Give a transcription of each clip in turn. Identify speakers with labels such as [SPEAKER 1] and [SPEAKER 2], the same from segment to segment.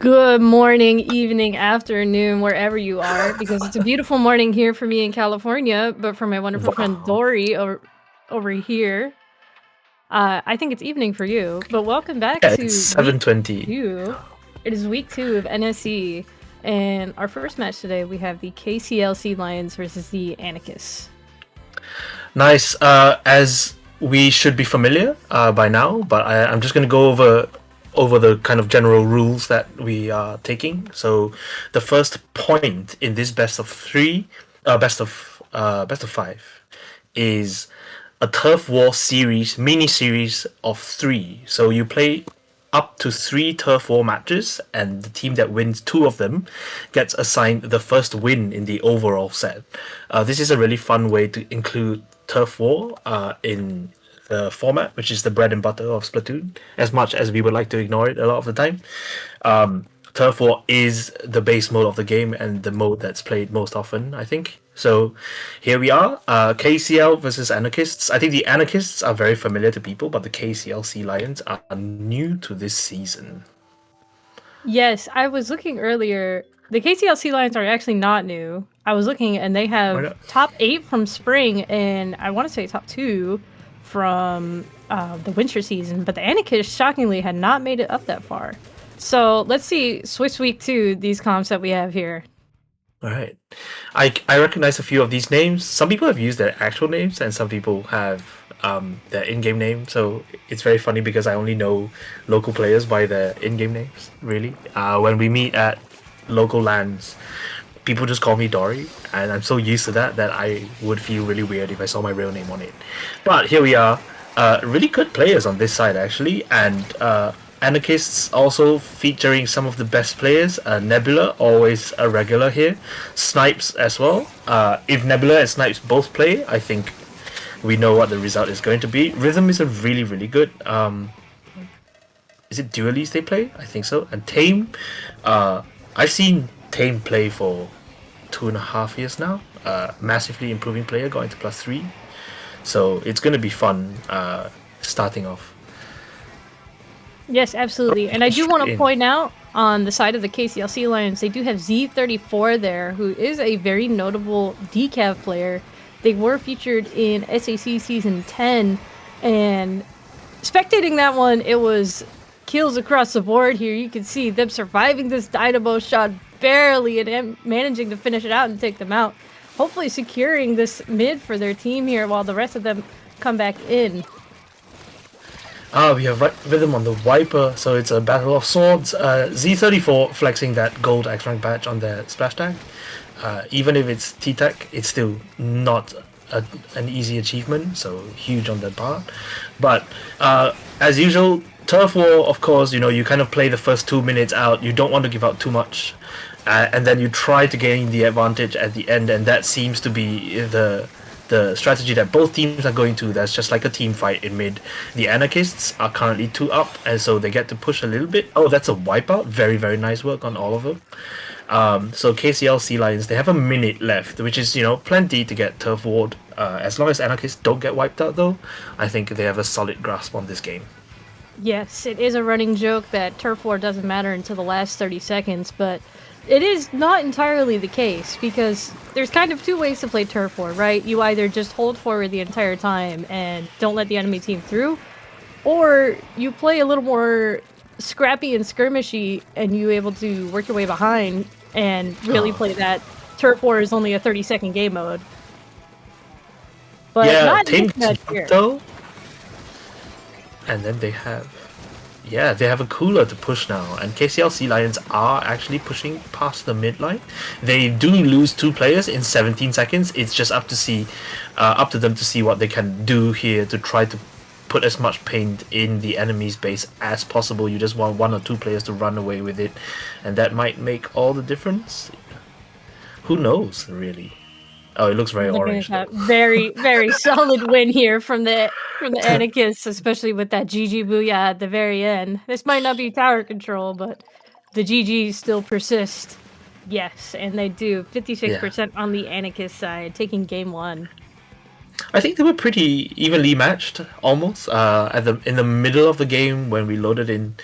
[SPEAKER 1] Good morning, evening, afternoon, wherever you are, because it's a beautiful morning here for me in California, but for my wonderful friend
[SPEAKER 2] Wow.
[SPEAKER 1] Dory over here, I think it's evening for you. But welcome back
[SPEAKER 2] Yeah, it's
[SPEAKER 1] to week
[SPEAKER 2] 7:20.
[SPEAKER 1] 2. It is week 2 of NSE, and our first match today we have the KCLC Lions versus the Anarchists.
[SPEAKER 2] Nice. As we should be familiar by now, but I'm just going to go over the kind of general rules that we are taking. So, the first point in this best of five, is a turf war series, mini series of 3. So you play up to 3 turf war matches, and the team that wins 2 of them gets assigned the first win in the overall set. This is a really fun way to include turf war in the format, which is the bread and butter of Splatoon, as much as we would like to ignore it a lot of the time. Turf War is the base mode of the game and the mode that's played most often, I think. So here we are, KCL versus Anarchists. I think the Anarchists are very familiar to people, but the KCL Sea Lions are new to this season.
[SPEAKER 1] Yes, I was looking earlier. The KCLC Lions are actually not new. I was looking and they have top 8 from spring and I want to say top 2 from the winter season, but the Anarchists shockingly had not made it up that far. So let's see, switch week 2, these comps that we have here.
[SPEAKER 2] All right. I recognize a few of these names. Some people have used their actual names, and some people have their in-game name. So it's very funny because I only know local players by their in-game names. Really, when we meet at local lands, people just call me Dory, and I'm so used to that I would feel really weird if I saw my real name on it. But here we are, really good players on this side actually, and Anarchists also featuring some of the best players. Nebula, always a regular here. Snipes as well. If Nebula and Snipes both play, I think we know what the result is going to be. Rhythm is a really, really good. Is it Dualies they play? I think so. And Tame, I've seen Tame play for 2.5 years now. Massively improving player, going to +3. So it's going to be fun starting off.
[SPEAKER 1] Yes, absolutely. And I do want to point out on the side of the KCLC Lions, they do have Z34 there, who is a very notable decaf player. They were featured in SAC Season 10, and spectating that one, it was kills across the board here. You can see them surviving this dynamo shot barely and managing to finish it out and take them out. Hopefully securing this mid for their team here while the rest of them come back in.
[SPEAKER 2] We have Rhythm on the Viper, so it's a battle of swords. Z34 flexing that gold X rank badge on their splash tag. Even if it's T-Tech, it's still not an easy achievement, so huge on that part. But as usual, Turf War, of course, you kind of play the first 2 minutes out. You don't want to give out too much, and then you try to gain the advantage at the end, and that seems to be the strategy that both teams are going to. That's just like a team fight in mid. The Anarchists are currently 2 up, and so they get to push a little bit. Oh, that's a wipeout. Very, very nice work on all of them. So KCL Sea Lions, they have a minute left, which is, plenty to get turf warred. As long as Anarchists don't get wiped out, though, I think they have a solid grasp on this game.
[SPEAKER 1] Yes, it is a running joke that turf war doesn't matter until the last 30 seconds, but it is not entirely the case, because there's kind of 2 ways to play turf war, right? You either just hold forward the entire time and don't let the enemy team through, or you play a little more scrappy and skirmishy and you able to work your way behind and really play that. Turf war is only a 30-second game mode. But
[SPEAKER 2] yeah,
[SPEAKER 1] not
[SPEAKER 2] team
[SPEAKER 1] here.
[SPEAKER 2] though. And then they have a cooler to push now, and KCL Sea Lions are actually pushing past the midline. They do lose 2 players in 17 seconds. It's just up to them to see what they can do here to try to put as much paint in the enemy's base as possible. You just want 1 or 2 players to run away with it, and that might make all the difference. Who knows, really? Oh, it looks very orange.
[SPEAKER 1] Very, very solid win here from the Anarchists, especially with that GG Booyah at the very end. This might not be tower control, but the GGs still persist. Yes, and they do. 56% on the Anarchist side, taking game 1.
[SPEAKER 2] I think they were pretty evenly matched, almost. In the middle of the game when we loaded in,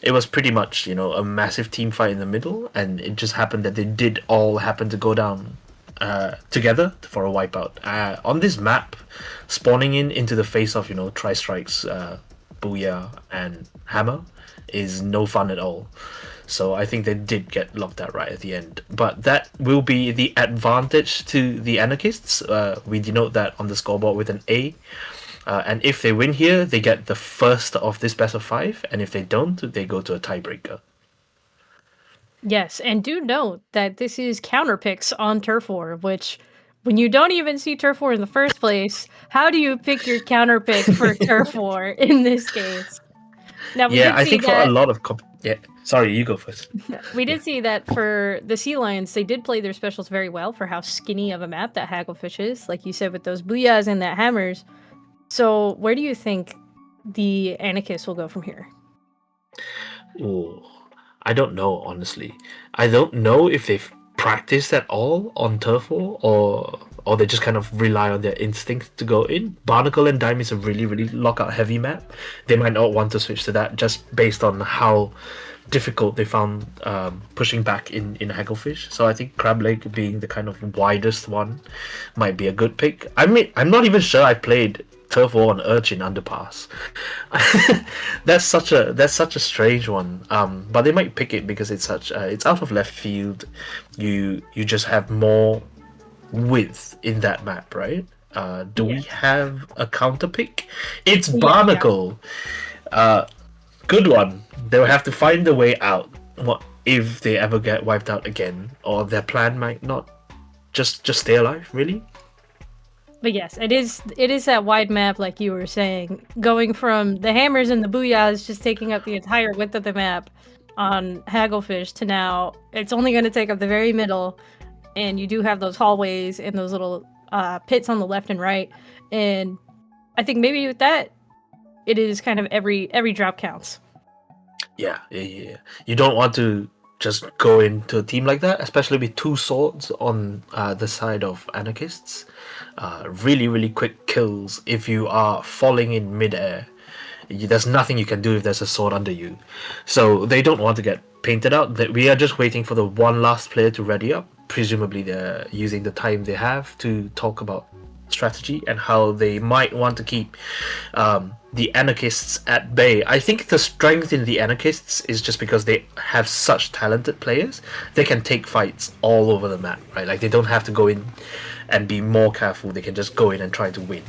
[SPEAKER 2] it was pretty much a massive team fight in the middle, and it just happened that they did all happen to go down together for a wipeout. On this map, spawning into the face of tri-strikes, booyah and hammer is no fun at all. So I think they did get locked out right at the end. But that will be the advantage to the anarchists. We denote that on the scoreboard with an A. And if they win here, they get the first of this best of 5. And if they don't, they go to a tiebreaker.
[SPEAKER 1] Yes, and do note that this is counter picks on Turf War, which when you don't even see Turf War in the first place, how do you pick your counter pick for Turf War in this case? Now,
[SPEAKER 2] I think for a lot of... Sorry, you go first.
[SPEAKER 1] We did see that for the Sea Lions, they did play their specials very well for how skinny of a map that Hagglefish is, like you said, with those booyahs and that hammers. So where do you think the anarchists will go from here?
[SPEAKER 2] Oh, I don't know, honestly. I don't know if they've practiced at all on Turf War, or they just kind of rely on their instinct to go in. Barnacle and Dime is a really, really lockout heavy map. They might not want to switch to that just based on how difficult they found pushing back in Hagglefish. So I think Crab Lake being the kind of widest one might be a good pick. I mean, I'm not even sure I played Turf War on Urchin Underpass. That's such a strange one. But they might pick it because it's it's out of left field. You just have more width in that map, right? Do we have a counter pick? It's Barnacle. Good one. They'll have to find a way out. What if they ever get wiped out again, or their plan might not just stay alive, really?
[SPEAKER 1] But yes, it is that wide map, like you were saying, going from the hammers and the booyahs just taking up the entire width of the map on Hagglefish to now it's only going to take up the very middle, and you do have those hallways and those little pits on the left and right. And I think maybe with that, it is kind of every drop counts.
[SPEAKER 2] Yeah. You don't want to just go into a team like that, especially with 2 swords on the side of anarchists. Really, really quick kills if you are falling in midair. There's nothing you can do if there's a sword under you. So they don't want to get painted out. We are just waiting for the one last player to ready up. Presumably they're using the time they have to talk about strategy and how they might want to keep the anarchists at bay. I think the strength in the anarchists is just because they have such talented players. They can take fights all over the map, right? Like they don't have to go in and be more careful. They can just go in and try to win.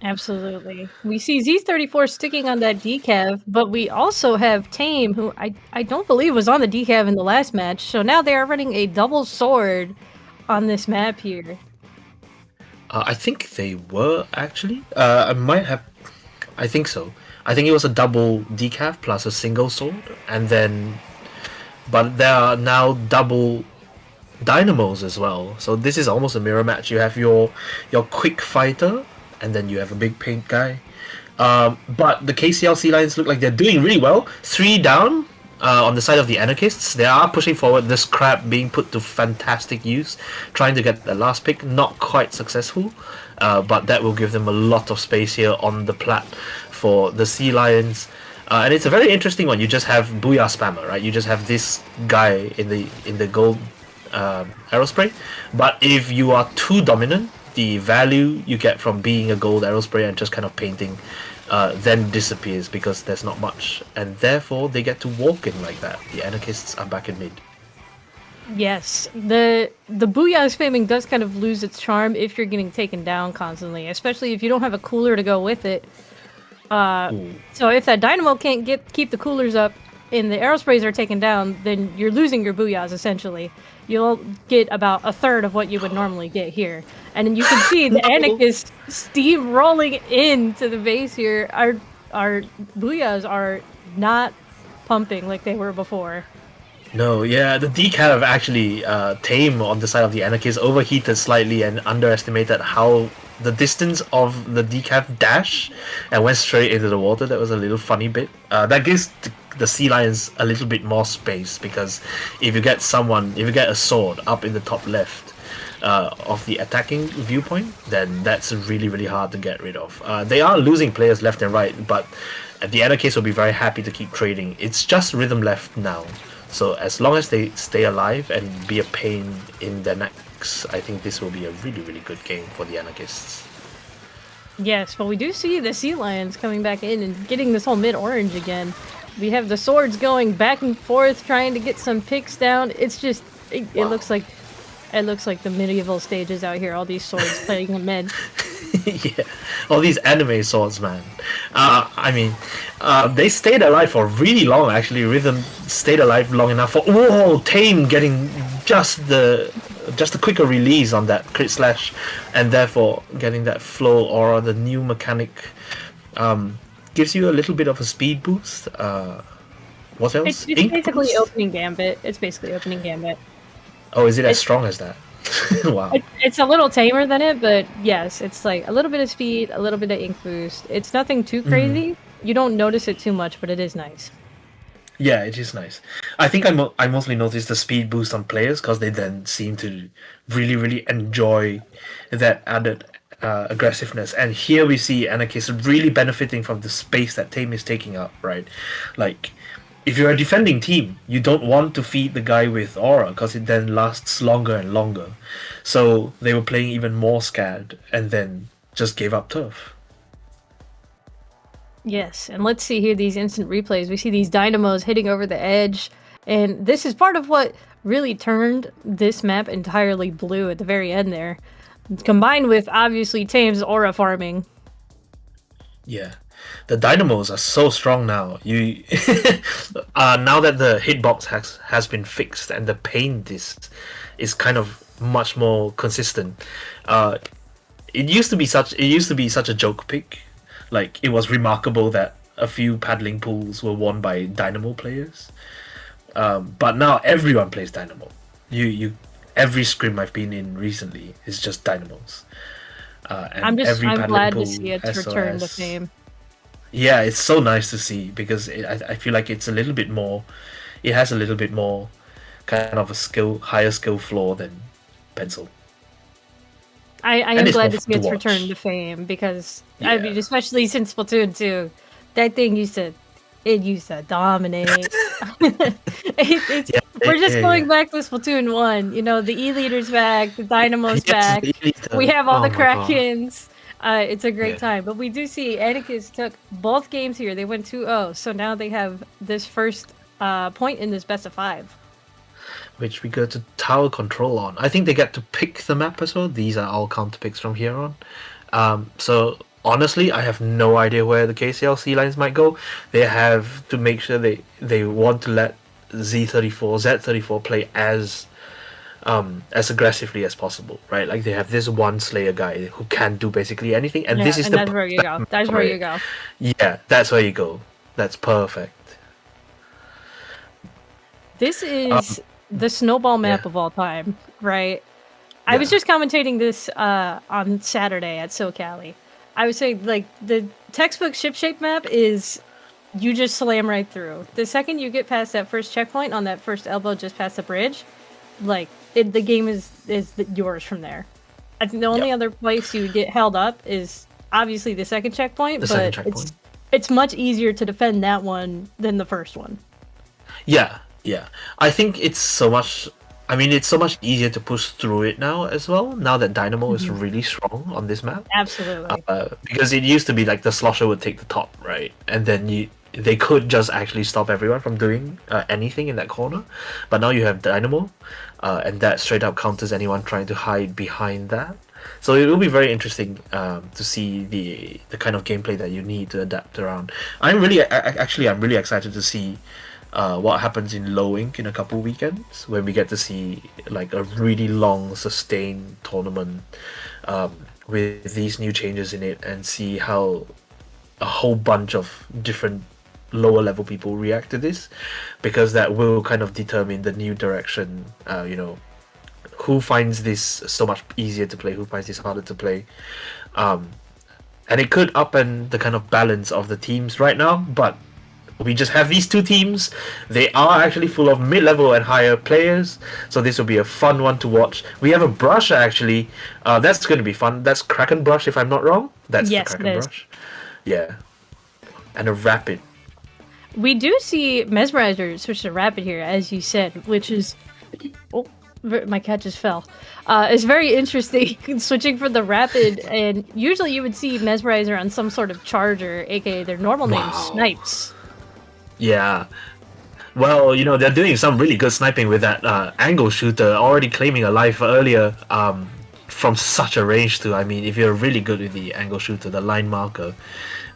[SPEAKER 1] Absolutely. We see Z34 sticking on that decav, but we also have Tame, who I don't believe was on the decav in the last match. So now they are running a double sword on this map here.
[SPEAKER 2] I think they were, actually. I think so. I think it was a double decav plus a single sword, but there are now double dynamos as well. So this is almost a mirror match. You have your quick fighter, and then you have a big paint guy. But the KCL Lions look like they're doing really well. 3 down on the side of the anarchists. They are pushing forward. This crab being put to fantastic use, trying to get the last pick. Not quite successful, but that will give them a lot of space here on the plat for the Sea Lions. And it's a very interesting one. You just have Booyah Spammer, right? You just have this guy in the gold aerospray. But if you are too dominant, the value you get from being a gold aerospray and just kind of painting then disappears because there's not much, and therefore they get to walk in like that. The anarchists are back in mid.
[SPEAKER 1] Yes, the booyah spamming does kind of lose its charm if you're getting taken down constantly, especially if you don't have a cooler to go with it. So if that dynamo can't keep the coolers up and the aerosprays are taken down, then you're losing your booyahs essentially. You'll get about a third of what you would normally get here. And then you can see the anarchists steamrolling into the base here. Our booyahs are not pumping like they were before.
[SPEAKER 2] No, yeah, the decav actually Tame on the side of the anarchists overheated slightly and underestimated how the distance of the decav dash and went straight into the water. That was a little funny bit. That gives the Sea Lions a little bit more space, because if you get a sword up in the top left, of the attacking viewpoint, then that's really really hard to get rid of. They are losing players left and right, but the Anarchists will be very happy to keep trading. It's just Rhythm left now, so as long as they stay alive and be a pain in their necks, I think this will be a really really good game for the Anarchists.
[SPEAKER 1] Yes, but we do see the Sea Lions coming back in and getting this whole mid-orange again. We have the swords going back and forth, trying to get some picks down. It's just, it looks like the medieval stages out here. All these swords playing in mid.
[SPEAKER 2] Yeah, all these anime swords, man. I mean, they stayed alive for really long. Actually, Rhythm stayed alive long enough for Tame getting just the quicker release on that crit slash, and therefore getting that flow aura, the new mechanic. Gives you a little bit of a speed boost. What else?
[SPEAKER 1] It's basically opening gambit. It's basically opening gambit.
[SPEAKER 2] Oh, is it as strong as that? Wow.
[SPEAKER 1] It's a little tamer than it, but yes, it's like a little bit of speed, a little bit of ink boost. It's nothing too crazy. You don't notice it too much, but it is nice.
[SPEAKER 2] Yeah, it is nice. I think I mostly notice the speed boost on players because they then seem to really, really enjoy that added aggressiveness. And here we see Anarchist really benefiting from the space that Tame is taking up, right? Like, if you're a defending team, you don't want to feed the guy with aura because it then lasts longer and longer. So they were playing even more scared and then just gave up turf.
[SPEAKER 1] Yes, and let's see here these instant replays. We see these dynamos hitting over the edge, and this is part of what really turned this map entirely blue at the very end there. Combined with, obviously, Tame's aura farming.
[SPEAKER 2] Yeah. The dynamos are so strong now. You now that the hitbox has been fixed and the paint is kind of much more consistent. It used to be such a joke pick. Like, it was remarkable that a few paddling pools were won by Dynamo players. But now everyone plays Dynamo. Every scrim I've been in recently is just Dynamos. And
[SPEAKER 1] I'm glad to
[SPEAKER 2] pool,
[SPEAKER 1] see its return to fame.
[SPEAKER 2] Yeah, it's so nice to see because I feel like it's a little bit more. It has a little bit more kind of higher skill floor than Pencil.
[SPEAKER 1] I am glad to see its return to fame because I mean, especially since Splatoon 2, that thing used to dominate. We're just going back to Splatoon 1. You know, the E-Leader's back, the Dynamo's back. We have all the Krakens. It's a great time. But we do see Anarchist took both games here. They went 2-0. So now they have this first point in this best of 5.
[SPEAKER 2] Which we go to tower control on. I think they get to pick the map as well. These are all counter picks from here on. So honestly, I have no idea where the KCL Sea Lions might go. They have to make sure they want to let Z34 play as aggressively as possible, right? Like, they have this one Slayer guy who can do basically anything, and this is
[SPEAKER 1] that's where you go. That's where you go.
[SPEAKER 2] Yeah, that's where you go. That's perfect.
[SPEAKER 1] This is the snowball map of all time, right? I was just commentating this on Saturday at SoCali. I would say, like, the textbook ship shape map is you just slam right through. The second you get past that first checkpoint on that first elbow just past the bridge, like, the game is yours from there. I think the only other place you get held up is obviously the second checkpoint, it's much easier to defend that one than the first one.
[SPEAKER 2] Yeah. I think it's so much easier to push through it now as well, now that Dynamo is really strong on this map.
[SPEAKER 1] Absolutely.
[SPEAKER 2] Because it used to be like the Slosher would take the top, right? And then they could just actually stop everyone from doing anything in that corner. But now you have Dynamo, and that straight up counters anyone trying to hide behind that. So it will be very interesting to see the kind of gameplay that you need to adapt around. I'm really excited to see what happens in Low Ink in a couple weekends, when we get to see like a really long sustained tournament with these new changes in it, and see how a whole bunch of different lower level people react to this, because that will kind of determine the new direction. Who finds this so much easier to play, who finds this harder to play, and it could upend the kind of balance of the teams right now, but we just have these two teams. They are actually full of mid-level and higher players, so this will be a fun one to watch. We have a brush actually. That's going to be fun. That's Kraken brush, if I'm not wrong. That's
[SPEAKER 1] Yes,
[SPEAKER 2] the
[SPEAKER 1] it
[SPEAKER 2] Kraken
[SPEAKER 1] is.
[SPEAKER 2] brush. Yeah, and a rapid.
[SPEAKER 1] We do see Mesmerizer switch to Rapid here, as you said, which is... Oh, my cat just fell. It's very interesting switching from the Rapid, and usually you would see Mesmerizer on some sort of Charger, aka their normal name,
[SPEAKER 2] Wow.
[SPEAKER 1] Snipes.
[SPEAKER 2] Yeah. Well, they're doing some really good sniping with that angle shooter, already claiming a life earlier from such a range too. I mean, if you're really good with the angle shooter, the line marker,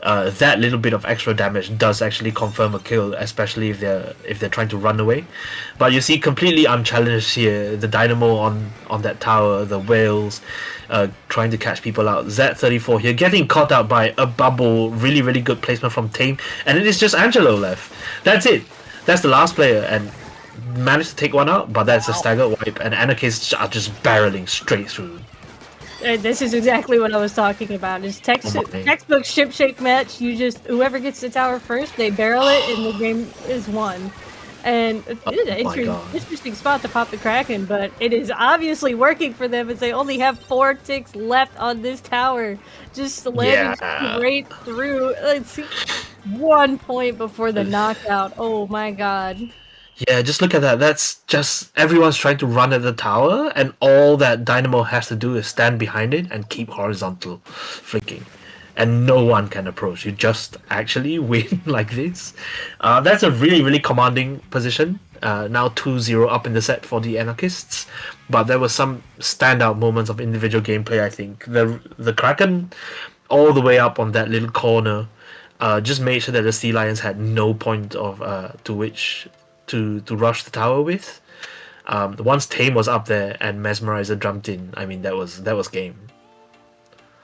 [SPEAKER 2] that little bit of extra damage does actually confirm a kill, especially if they're trying to run away. But you see, completely unchallenged here, the Dynamo on that tower, the whales trying to catch people out. Z34 here getting caught out by a bubble. Really, really good placement from Tame, and it is just Angelo left. That's it. That's the last player, and managed to take one out, but that's a staggered wipe, and Anarchists are just barreling straight through.
[SPEAKER 1] This is exactly what I was talking about. It's textbook ship shake match. Whoever gets the tower first, they barrel it, and the game is won. And it is an interesting spot to pop the Kraken, but it is obviously working for them as they only have 4 ticks left on this tower. Just landing straight through. Let's see, 1 point before the knockout. Oh my god.
[SPEAKER 2] Yeah, just look at that. That's just everyone's trying to run at the tower, and all that Dynamo has to do is stand behind it and keep horizontal flicking. And no one can approach. You just actually win like this. That's a really, really commanding position. Now 2-0 up in the set for the Anarchists. But there were some standout moments of individual gameplay, I think. The Kraken, all the way up on that little corner, just made sure that the Sea Lions had no point of to which to rush the tower with. Once Tame was up there and Mesmerizer jumped in, I mean, that was game.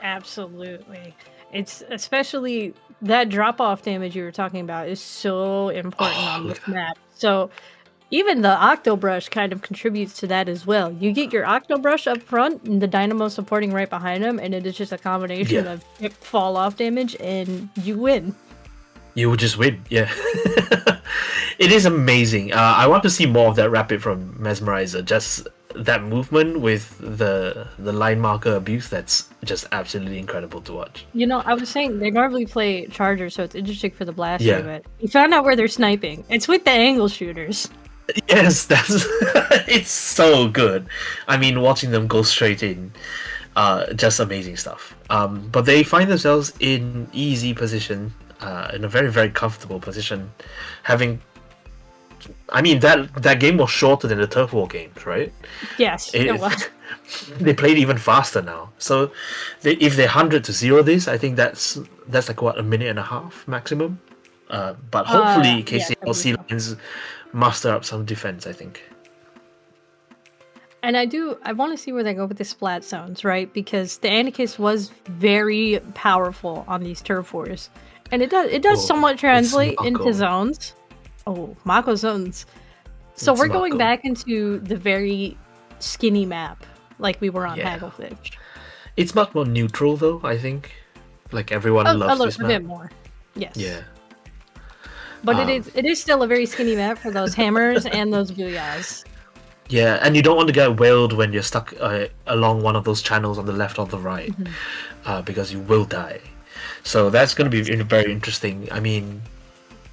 [SPEAKER 1] Absolutely. It's especially that drop-off damage you were talking about is so important on this map. So even the Octo Brush kind of contributes to that as well. You get your Octo Brush up front and the Dynamo supporting right behind him, and it is just a combination of fall-off damage, and you win.
[SPEAKER 2] You would just win, yeah. It is amazing. I want to see more of that rapid from Mesmerizer. Just that movement with the line marker abuse, that's just absolutely incredible to watch.
[SPEAKER 1] I was saying they normally play Charger, so it's interesting for the blaster, but you found out where they're sniping. It's with the angle shooters.
[SPEAKER 2] Yes, that's it's so good. I mean, watching them go straight in, just amazing stuff. But they find themselves in easy position, in a very, very comfortable position, having... I mean, that game was shorter than the Turf War games, right?
[SPEAKER 1] Yes, it was.
[SPEAKER 2] They played even faster now. So if they 100-0 this, I think that's like, what, a minute and a half maximum? But hopefully KCLC Lions muster up some defense, I think.
[SPEAKER 1] And I want to see where they go with the splat zones, right? Because the Anarchist was very powerful on these Turf Wars. And it does somewhat translate into zones. Oh, Mako zones. So we're going back into the very skinny map, like we were on Hagglefish.
[SPEAKER 2] It's much more neutral, though, I think. Like, everyone loves this map.
[SPEAKER 1] A bit more, yes.
[SPEAKER 2] Yeah.
[SPEAKER 1] But it is still a very skinny map for those hammers and those booyahs.
[SPEAKER 2] Yeah, and you don't want to get whaled when you're stuck along one of those channels on the left or the right, because you will die. So that's going to be very interesting. I mean...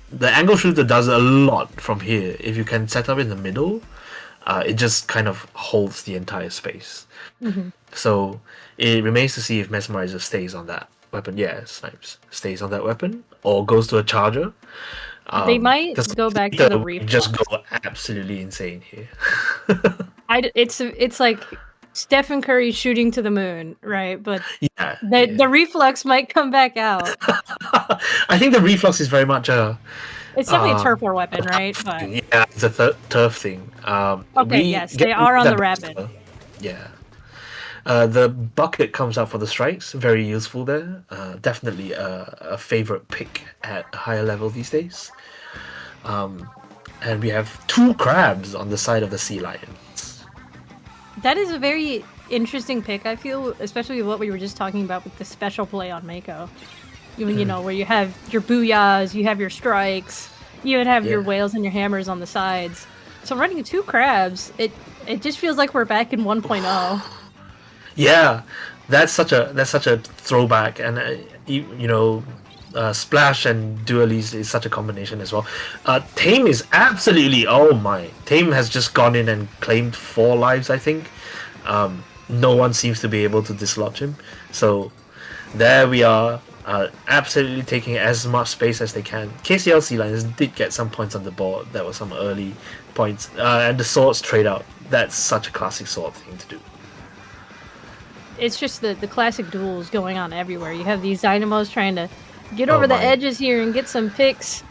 [SPEAKER 2] The angle shooter does a lot from here. If you can set up in the middle, it just kind of holds the entire space. So it remains to see if Mesmerizer stays on that weapon. Yeah, Snipes stays on that weapon or goes to a charger.
[SPEAKER 1] They might go back to the reflex.
[SPEAKER 2] Just go absolutely insane here.
[SPEAKER 1] It's like Stephen Curry shooting to the moon, right? But the reflux might come back out.
[SPEAKER 2] I think the reflux is very much
[SPEAKER 1] it's definitely a turf war weapon, right? But...
[SPEAKER 2] Yeah, it's a turf thing.
[SPEAKER 1] Yes, they are on the rapid.
[SPEAKER 2] Yeah. The bucket comes out for the strikes, very useful there. Definitely a favorite pick at a higher level these days. And we have 2 crabs on the side of the Sea Lions.
[SPEAKER 1] That is a very interesting pick, I feel, especially what we were just talking about with the special play on Mako. Where you have your booyahs, you have your strikes, You would have your
[SPEAKER 2] Yeah.
[SPEAKER 1] whales and your hammers on the sides. So running 2 crabs, it just feels like we're back in 1.0.
[SPEAKER 2] Yeah, that's such a throwback, and Splash and Dualies is such a combination as well. Tame is absolutely, oh my! Tame has just gone in and claimed 4 lives, I think. No one seems to be able to dislodge him, so there we are. Absolutely taking as much space as they can. KCL Sea Lions did get some points on the board. There were some early points, and the swords trade out. That's such a classic sword thing to do.
[SPEAKER 1] It's just the classic duels going on everywhere. You have these dynamos trying to get
[SPEAKER 2] Oh
[SPEAKER 1] over the
[SPEAKER 2] my!
[SPEAKER 1] edges here and get some picks.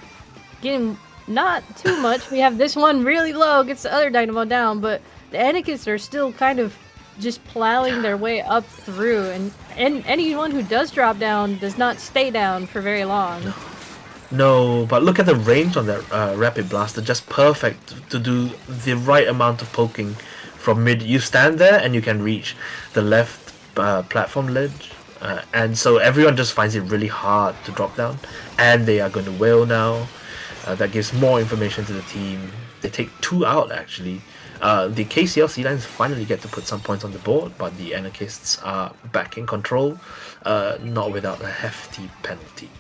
[SPEAKER 1] Getting not too much. We have this one really low, gets the other dynamo down, but the Anakists are still kind of just plowing their way up through, and anyone who does drop down does not stay down for very long.
[SPEAKER 2] No, but look at the range on that rapid blaster, just perfect to do the right amount of poking from mid. You stand there and you can reach the left platform ledge, and so everyone just finds it really hard to drop down, and they are going to whale now. That gives more information to the team. They take 2 out actually. The KCL Sea Lions finally get to put some points on the board, but the Anarchists are back in control, not without a hefty penalty.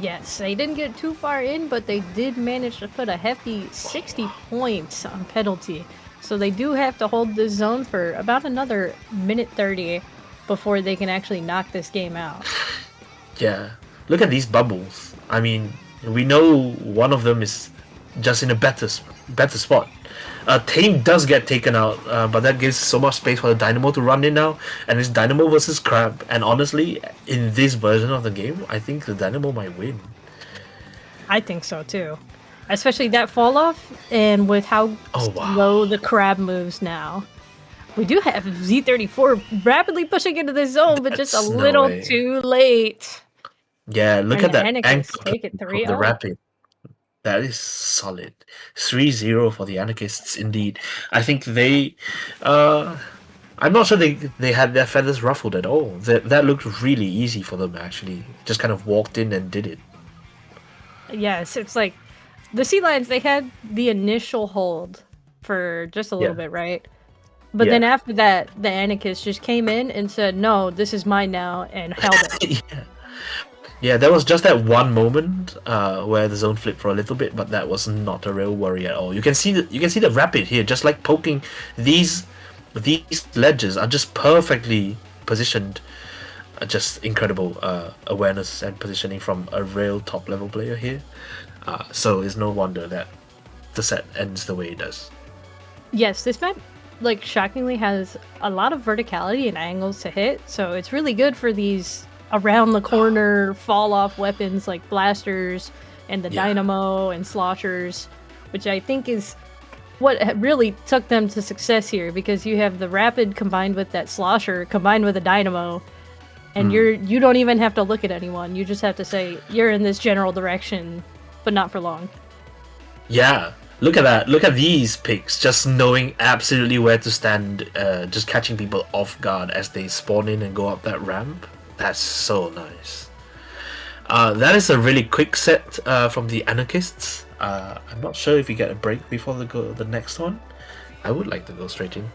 [SPEAKER 1] Yes, they didn't get too far in, but they did manage to put a hefty 60 points on penalty. So they do have to hold this zone for about another minute 30 before they can actually knock this game out.
[SPEAKER 2] Yeah, look at these bubbles. I mean, we know one of them is just in a better spot. Tame does get taken out, but that gives so much space for the Dynamo to run in now, and it's Dynamo versus Crab. And honestly, in this version of the game, I think the Dynamo might win.
[SPEAKER 1] I think so too. Especially that fall off, and with how
[SPEAKER 2] Oh wow!
[SPEAKER 1] slow the Crab moves now. We do have Z34 rapidly pushing into the zone, but just a
[SPEAKER 2] That's no
[SPEAKER 1] little
[SPEAKER 2] way.
[SPEAKER 1] too late.
[SPEAKER 2] Yeah, look
[SPEAKER 1] And
[SPEAKER 2] at
[SPEAKER 1] the
[SPEAKER 2] that
[SPEAKER 1] Anarchists
[SPEAKER 2] anchor
[SPEAKER 1] take it
[SPEAKER 2] from
[SPEAKER 1] 3
[SPEAKER 2] the
[SPEAKER 1] 0.
[SPEAKER 2] Rapid. That is solid. 3-0 for the Anarchists indeed. I think they I'm not sure they had their feathers ruffled at all. That looked really easy for them actually. Just kind of walked in and did it.
[SPEAKER 1] Yes, it's like the Sea Lions, they had the initial hold for just a little
[SPEAKER 2] Yeah.
[SPEAKER 1] bit, right? But
[SPEAKER 2] Yeah.
[SPEAKER 1] then after that, the Anarchists just came in and said, no, this is mine now, and held it.
[SPEAKER 2] Yeah. Yeah, there was just that one moment where the zone flipped for a little bit, but that was not a real worry at all. You can see the rapid here, just like poking. These ledges are just perfectly positioned. Just incredible awareness and positioning from a real top level player here. So it's no wonder that the set ends the way it does.
[SPEAKER 1] Yes, this map, like, shockingly has a lot of verticality and angles to hit, so it's really good for these around the corner fall off weapons like blasters and the
[SPEAKER 2] Yeah.
[SPEAKER 1] dynamo and sloshers, which I think is what really took them to success here, because you have the rapid combined with that slosher combined with a dynamo, and you don't even have to look at anyone. You just have to say you're in this general direction, but not for long.
[SPEAKER 2] Yeah, look at that. Look at these picks. Just knowing absolutely where to stand, just catching people off guard as they spawn in and go up that ramp. That's so nice. That is a really quick set from the Anarchists. I'm not sure if we get a break before the next one. I would like to go straight in.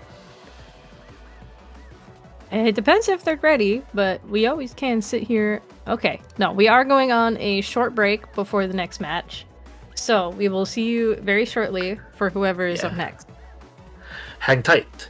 [SPEAKER 1] And it depends if they're ready, but we always can sit here. Okay, no, we are going on a short break before the next match. So we will see you very shortly for whoever is up
[SPEAKER 2] Yeah.
[SPEAKER 1] next.
[SPEAKER 2] Hang tight.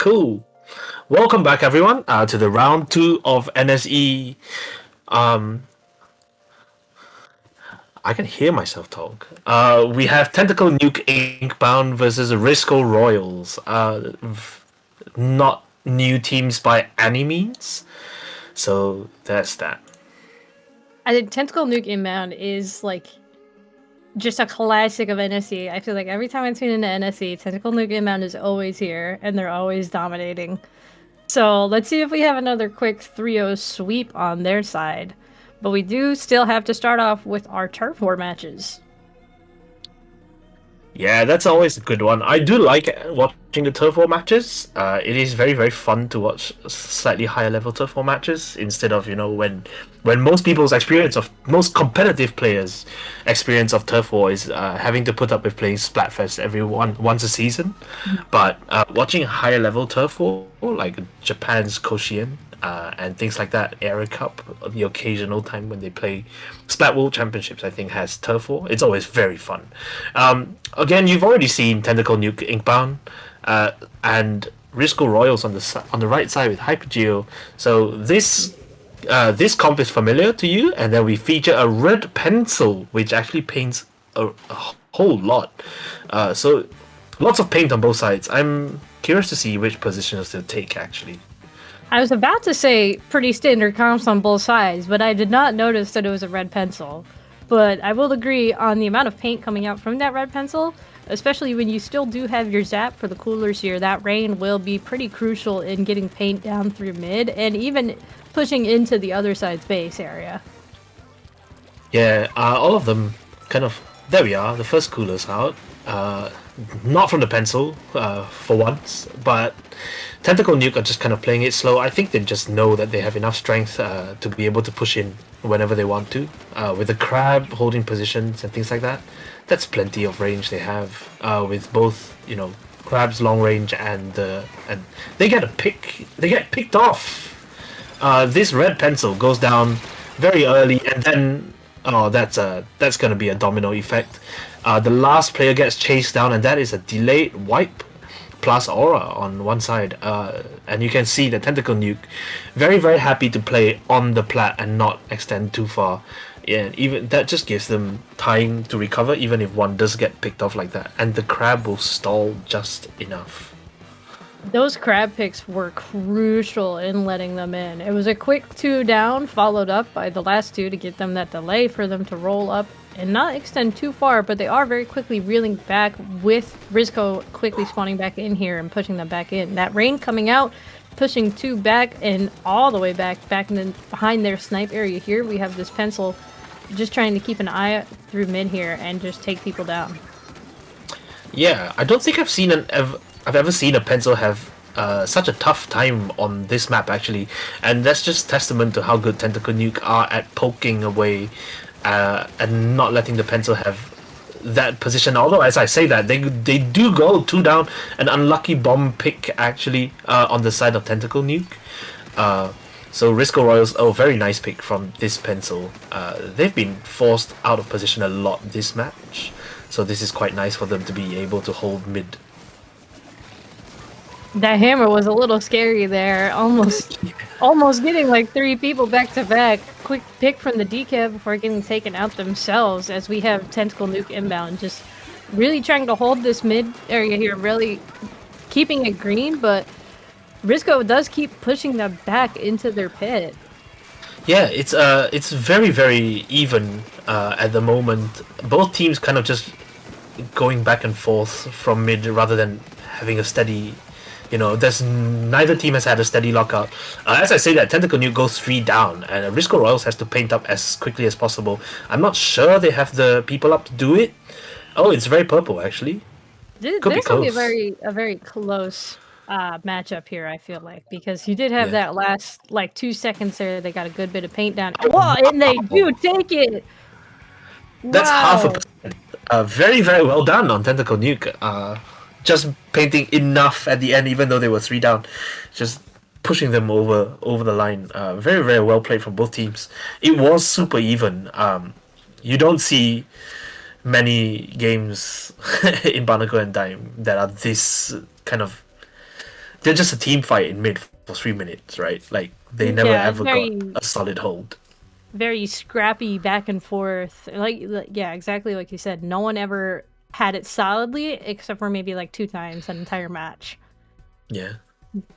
[SPEAKER 2] Cool. Welcome back, everyone, to the round two of NSE. Um, I can hear myself talk. We have Tentacle Nuke Inkbound versus Risco Royals. Not new teams by any means. So that's that.
[SPEAKER 1] I think Tentacle Nuke Inbound is like just a classic of NSE. I feel like every time I tune into NSE, Tentacle Nuke Inbound is always here, and they're always dominating. So let's see if we have another quick 3-0 sweep on their side. But we do still have to start off with our turf war matches.
[SPEAKER 2] Yeah, that's always a good one. I do like watching the turf war matches. It is very, very fun to watch slightly higher level turf war matches instead of when most people's experience of most competitive players' experience of turf war is having to put up with playing Splatfest once a season. But watching higher level turf war like Japan's Koshien and things like that, Aero Cup, the occasional time when they play Splat World Championships, I think has turf war. It's always very fun. Again, you've already seen Tentacle Nuke Inkbound and Risco Royals on the right side with Hypergeo. So this comp is familiar to you, and then we feature a red pencil which actually paints a whole lot. So lots of paint on both sides. I'm curious to see which positions they'll take actually.
[SPEAKER 1] I was about to say pretty standard comps on both sides, but I did not notice that it was a red pencil. But I will agree on the amount of paint coming out from that red pencil, especially when you still do have your zap for the coolers here. That rain will be pretty crucial in getting paint down through mid and even pushing into the other side's base area.
[SPEAKER 2] Yeah, all of them kind of... There we are, the first coolers out. Not from the pencil, for once, but Tentacle Nuke are just kind of playing it slow. I think they just know that they have enough strength to be able to push in whenever they want to. With the crab holding positions and things like that, that's plenty of range they have. With both, crab's long range and they get picked off. This red pencil goes down very early, and then that's gonna be a domino effect. The last player gets chased down, and that is a delayed wipe plus aura on one side. And you can see the Tentacle Nuke very, very happy to play on the plat and not extend too far. Yeah, even that just gives them time to recover, even if one does get picked off like that. And the crab will stall just enough.
[SPEAKER 1] Those crab picks were crucial in letting them in. It was a quick 2 down, followed up by the last 2 to get them that delay for them to roll up and not extend too far, but they are very quickly reeling back with Risco quickly spawning back in here and pushing them back in. That rain coming out, pushing 2 back and all the way back in behind their snipe area here. We have this pencil just trying to keep an eye through mid here and just take people down.
[SPEAKER 2] Yeah, I don't think I've ever seen a pencil have such a tough time on this map actually, and that's just testament to how good Tentacle Nuke are at poking away and not letting the pencil have that position. Although as I say that, they do go 2 down, an unlucky bomb pick actually on the side of Tentacle Nuke. So Risco Royals, very nice pick from this pencil. They've been forced out of position a lot this match, so this is quite nice for them to be able to hold mid.
[SPEAKER 1] That hammer was a little scary there, almost getting like 3 people back to back. Quick pick from the decaf before getting taken out themselves, as we have Tentacle Nuke inbound, just really trying to hold this mid area here, really keeping it green, but Risco does keep pushing them back into their pit.
[SPEAKER 2] Yeah, it's very, very even at the moment. Both teams kind of just going back and forth from mid rather than having a steady... neither team has had a steady lockout. As I say that, Tentacle Nuke goes 3 down, and Risco Royals has to paint up as quickly as possible. I'm not sure they have the people up to do it. Oh, it's very purple, actually.
[SPEAKER 1] There's going to be a very close matchup here, I feel like, because you did have that last, 2 seconds there. They got a good bit of paint down. Whoa, and they do take it!
[SPEAKER 2] That's half a percent. Very, very well done on Tentacle Nuke. Just painting enough at the end, even though they were 3 down, just pushing them over the line. Very, very well played from both teams. It was super even. You don't see many games in Barnacle and Dime that are this kind of they're just a team fight in mid for 3 minutes, right? Like they never
[SPEAKER 1] Yeah, it's
[SPEAKER 2] ever got
[SPEAKER 1] very
[SPEAKER 2] a solid hold.
[SPEAKER 1] very scrappy back and forth. Yeah, exactly like you said. No one ever had it solidly except for maybe like 2 times an entire match.
[SPEAKER 2] Yeah.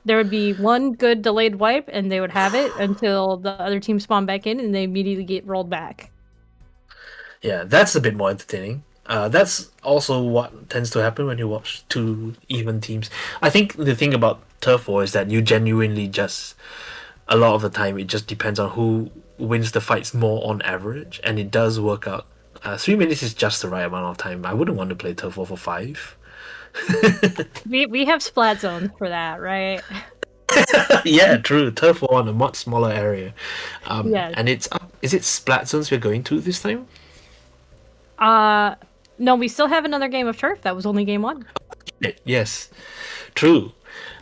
[SPEAKER 1] There would be one good delayed wipe and they would have it until the other team spawned back in and they immediately get rolled back.
[SPEAKER 2] Yeah, that's a bit more entertaining. That's also what tends to happen when you watch two even teams. I think the thing about Turf War is that you genuinely just, a lot of the time, it just depends on who wins the fights more on average, and it does work out. 3 minutes is just the right amount of time. I wouldn't want to play Turf War for 5.
[SPEAKER 1] We have splat zones for that, right?
[SPEAKER 2] Yeah, true. Turf War on a much smaller area.
[SPEAKER 1] Yes.
[SPEAKER 2] And it's up. Is it Splat Zones we're going to this time?
[SPEAKER 1] Uh, no, we still have another game of turf. That was only game 1.
[SPEAKER 2] Yes, true.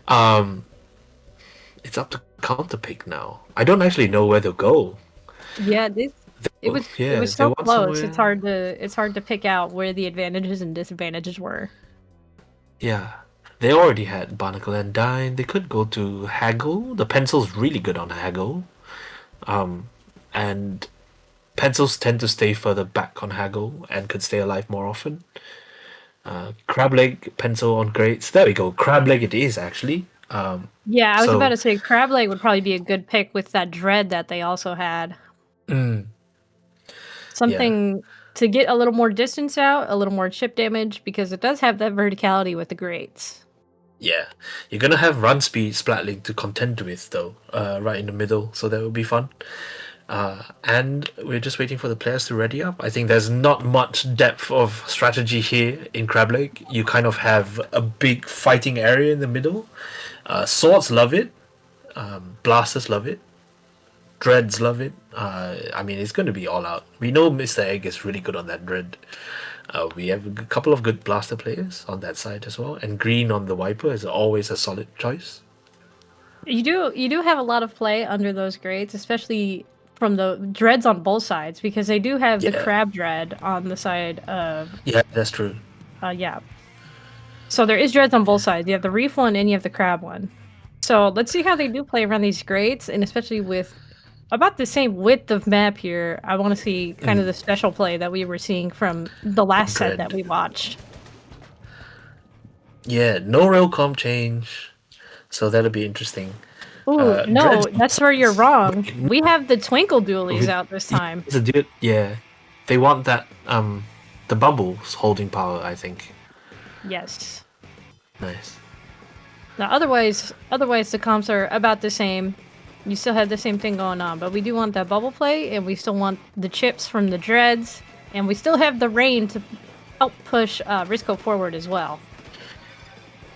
[SPEAKER 2] Um, it's up to Counterpick now. I don't actually know where to go.
[SPEAKER 1] Yeah, it was it
[SPEAKER 2] Yeah,
[SPEAKER 1] was
[SPEAKER 2] they
[SPEAKER 1] so
[SPEAKER 2] want
[SPEAKER 1] close.
[SPEAKER 2] somewhere.
[SPEAKER 1] It's hard to pick out where the advantages and disadvantages were.
[SPEAKER 2] Yeah, they already had Barnacle and Dine. They could go to Haggle. The pencil's really good on Haggle. And pencils tend to stay further back on Haggle and could stay alive more often. Crableg pencil on Greats. There we go. Crableg it is actually.
[SPEAKER 1] Yeah, I was about
[SPEAKER 2] So
[SPEAKER 1] to say crab leg would probably be a good pick with that dread that they also had.
[SPEAKER 2] yeah,
[SPEAKER 1] Something to get a little more distance out, a little more chip damage, because it does have that verticality with the grates.
[SPEAKER 2] yeah. You're gonna have run speed Splatling to contend with though, right in the middle. So that will be fun. And we're just waiting for the players to ready up. I think there's not much depth of strategy here in Crab Lake. You kind of have a big fighting area in the middle. Swords love it. Blasters love it. Dreads love it. I mean, it's going to be all out. We know Mr. Egg is really good on that Dread. We have a couple of good Blaster players on that side as well. And Green on the Viper is always a solid choice.
[SPEAKER 1] You do have a lot of play under those grades, especially from the dreads on both sides, because they do have the
[SPEAKER 2] Yeah,
[SPEAKER 1] crab dread on the side of
[SPEAKER 2] yeah, that's true.
[SPEAKER 1] yeah. So there is dreads on both sides. You have the reef one and you have the crab one. So let's see how they do play around these grades, and especially with about the same width of map here. I want to see kind of the special play that we were seeing from the last set that
[SPEAKER 2] Dread.
[SPEAKER 1] we watched.
[SPEAKER 2] Yeah, no real comp change. So that'll be interesting.
[SPEAKER 1] Ooh, no,
[SPEAKER 2] Dreads.
[SPEAKER 1] that's where you're wrong. We have the twinkle dualies out this time.
[SPEAKER 2] It's a dude. Yeah, they want that. The bubbles holding power. I think.
[SPEAKER 1] Yes.
[SPEAKER 2] Nice.
[SPEAKER 1] Now, otherwise the comps are about the same. You still have the same thing going on, but we do want that bubble play, and we still want the chips from the dreads, and we still have the rain to help push Risco forward as well.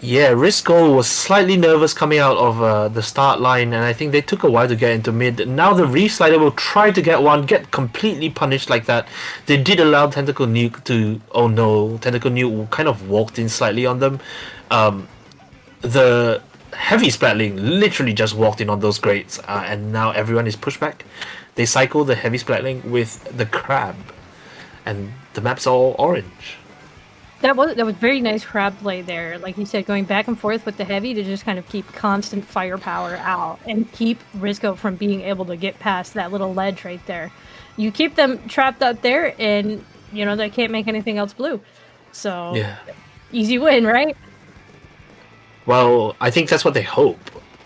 [SPEAKER 2] Yeah, Risco was slightly nervous coming out of the start line, and I think they took a while to get into mid. Now the Reef Slider will try to get one, get completely punished like that. They did allow Tentacle Nuke to... Oh no, Tentacle Nuke kind of walked in slightly on them. The Heavy Splatling literally just walked in on those grates, and now everyone is pushed back. They cycle the Heavy Splatling with the Crab, and the map's all orange.
[SPEAKER 1] That was very nice crab play there. Like you said, going back and forth with the heavy to just kind of keep constant firepower out and keep Risco from being able to get past that little ledge right there. You keep them trapped up there, and they can't make anything else blue. So
[SPEAKER 2] Yeah.
[SPEAKER 1] easy win, right?
[SPEAKER 2] Well, I think that's what they hope.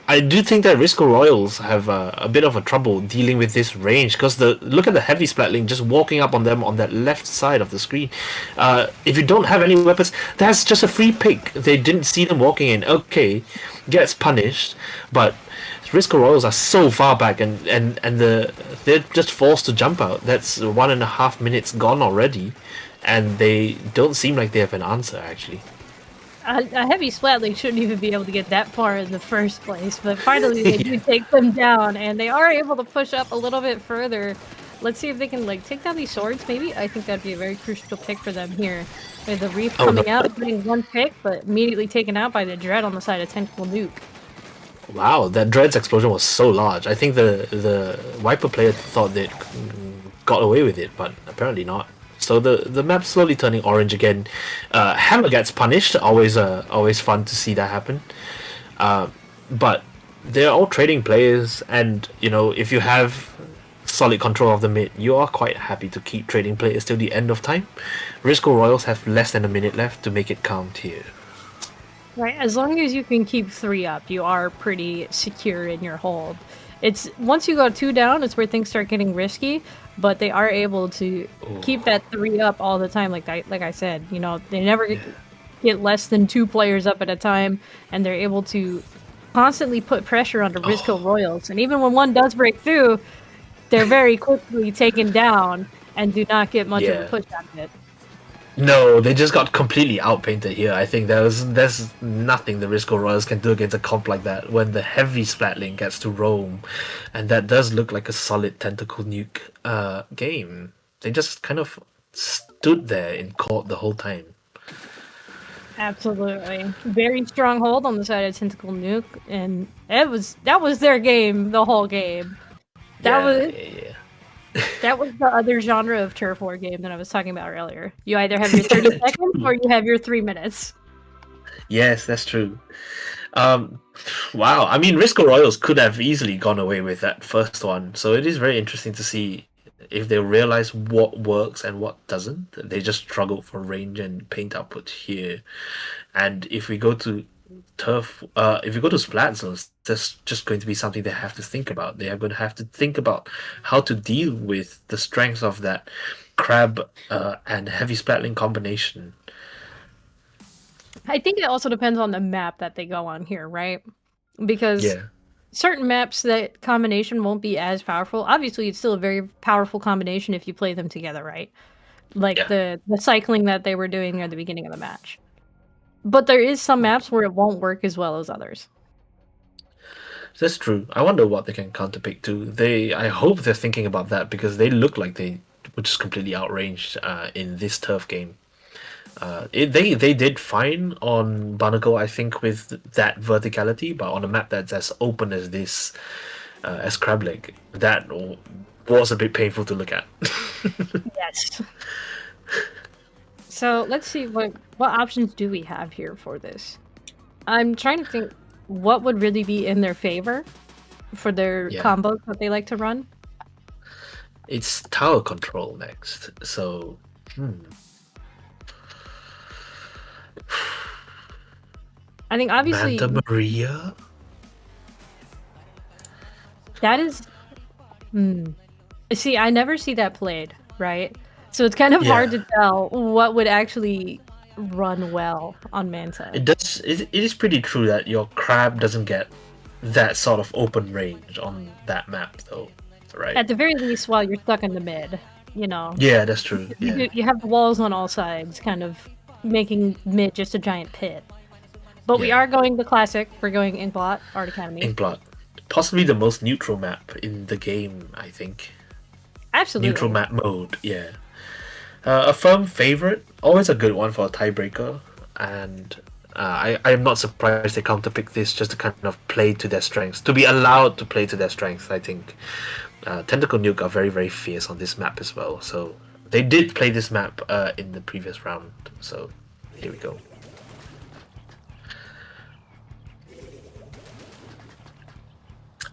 [SPEAKER 2] I do think that Risco Royals have a bit of a trouble dealing with this range, because look at the Heavy Splatling just walking up on them on that left side of the screen. If you don't have any weapons, that's just a free pick. They didn't see them walking in. Okay, gets punished, but Risco Royals are so far back, and they're just forced to jump out. That's 1.5 minutes gone already, and they don't seem like they have an answer actually.
[SPEAKER 1] A heavy Splatling shouldn't even be able to get that far in the first place, but finally they do take them down, and they are able to push up a little bit further. Let's see if they can take down these swords, maybe? I think that'd be a very crucial pick for them here. With the Reef coming out, getting one pick, but immediately taken out by the Dread on the side of Tentacle Nuke.
[SPEAKER 2] Wow, that Dread's explosion was so large. I think the Viper player thought they'd got away with it, but apparently not. So the map's slowly turning orange again. Hammer gets punished. Always fun to see that happen. But they're all trading players, and if you have solid control of the mid, you are quite happy to keep trading players till the end of time. Risco Royals have less than a minute left to make it count here.
[SPEAKER 1] Right, as long as you can keep 3 up, you are pretty secure in your hold. It's once you go 2 down, it's where things start getting risky, but they are able to keep that 3 up all the time. Like I said, they never get less than 2 players up at a time, and they're able to constantly put pressure onto Risco Royals. And even when one does break through, they're very quickly taken down and do not get much of a push out of it.
[SPEAKER 2] No, they just got completely outpainted here. I think there's nothing the Risco Royals can do against a comp like that when the heavy Splatling gets to roam, and that does look like a solid Tentacle Nuke game. They just kind of stood there in court the whole time.
[SPEAKER 1] Absolutely. Very strong hold on the side of Tentacle Nuke, and that was their game the whole game. That was the other genre of turf war game that I was talking about earlier. You either have your 30 seconds or you have your 3 minutes.
[SPEAKER 2] Yes, that's true. Wow, I mean, Risco Royals could have easily gone away with that first one, so it is very interesting to see if they realize what works and what doesn't. They just struggle for range and paint output here. And if we go to turf, if we go to splat zones, that's just going to be something they have to think about. They are going to have to think about how to deal with the strengths of that crab and heavy splatling combination.
[SPEAKER 1] I think it also depends on the map that they go on here, right? Because certain maps, that combination won't be as powerful. Obviously, it's still a very powerful combination if you play them together, right? Like the cycling that they were doing near the beginning of the match. But there is some maps where it won't work as well as others.
[SPEAKER 2] That's true. I wonder what they can counterpick to. I hope they're thinking about that, because they look like they were just completely outranged in this turf game. They did fine on Barnacle, I think, with that verticality, but on a map that's as open as this, as Crab Lake, that was a bit painful to look at.
[SPEAKER 1] Yes. So let's see what options do we have here for this. I'm trying to think what would really be in their favor for their combos that they like to run.
[SPEAKER 2] It's tower control next, so
[SPEAKER 1] I think obviously
[SPEAKER 2] Manta Maria.
[SPEAKER 1] That is See, I never see that played, right? So it's kind of hard to tell what would actually run well on Manta.
[SPEAKER 2] It is pretty true that your crab doesn't get that sort of open range on that map, though, right?
[SPEAKER 1] At the very least, while you're stuck in the mid,
[SPEAKER 2] Yeah, that's true.
[SPEAKER 1] You have the walls on all sides, kind of making mid just a giant pit. But we are going the classic. We're going Inkblot, Art Academy.
[SPEAKER 2] Inkblot. Possibly the most neutral map in the game, I think.
[SPEAKER 1] Absolutely.
[SPEAKER 2] Neutral map mode, yeah. A firm favorite, always a good one for a tiebreaker, and I'm not surprised they counterpick this just to kind of play to their strengths, to be allowed to play to their strengths. I think Tentacle Nuke are very, very fierce on this map as well, so they did play this map in the previous round, so here we go.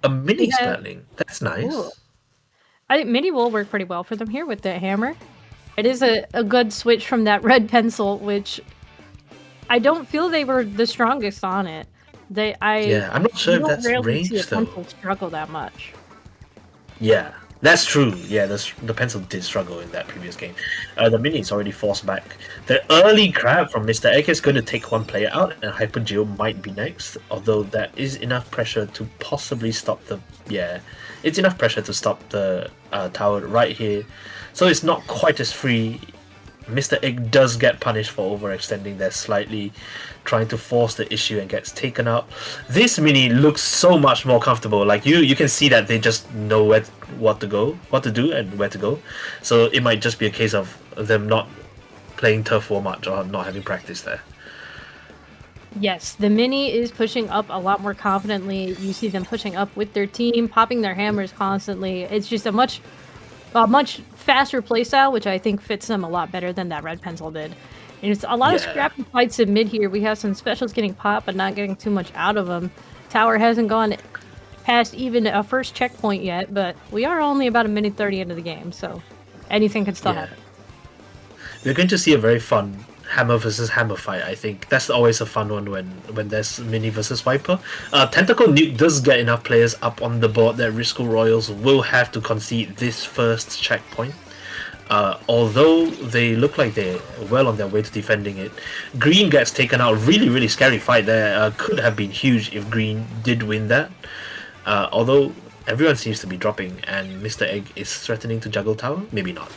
[SPEAKER 2] A mini Splatling, that's nice.
[SPEAKER 1] Ooh. I think mini will work pretty well for them here with the hammer. It is a good switch from that red pencil, which I don't feel they were the strongest on it.
[SPEAKER 2] I'm not sure if that's range,
[SPEAKER 1] see a
[SPEAKER 2] though.
[SPEAKER 1] pencil struggle that much.
[SPEAKER 2] Yeah, that's true. Yeah, the pencil did struggle in that previous game. The mini is already forced back. The early grab from Mr. Egg is going to take one player out, and Hyper Geo might be next, although that is enough pressure to possibly stop the... Yeah, it's enough pressure to stop the tower right here. So it's not quite as free. Mr. Egg does get punished for overextending there slightly, trying to force the issue, and gets taken out. This mini looks so much more comfortable. Like you can see that they just know what to do and where to go. So it might just be a case of them not playing turf war much or not having practice there.
[SPEAKER 1] Yes, the mini is pushing up a lot more confidently. You see them pushing up with their team, popping their hammers constantly. It's just a much faster playstyle, which I think fits them a lot better than that red pencil did. And it's a lot of
[SPEAKER 2] Yeah.
[SPEAKER 1] scrappy fights in mid here. We have some specials getting popped, but not getting too much out of them. Tower hasn't gone past even a first checkpoint yet, but we are only about a minute 30 into the game, so anything can still happen.
[SPEAKER 2] We're going to see a very fun hammer versus hammer fight. I think that's always a fun one when there's mini versus viper. Tentacle Nuke does get enough players up on the board that Risco Royals will have to concede this first checkpoint. Although they look like they're well on their way to defending it. Green gets taken out. Really scary fight there. Could have been huge if Green did win that. Although everyone seems to be dropping and Mr. Egg is threatening to juggle tower. Maybe not.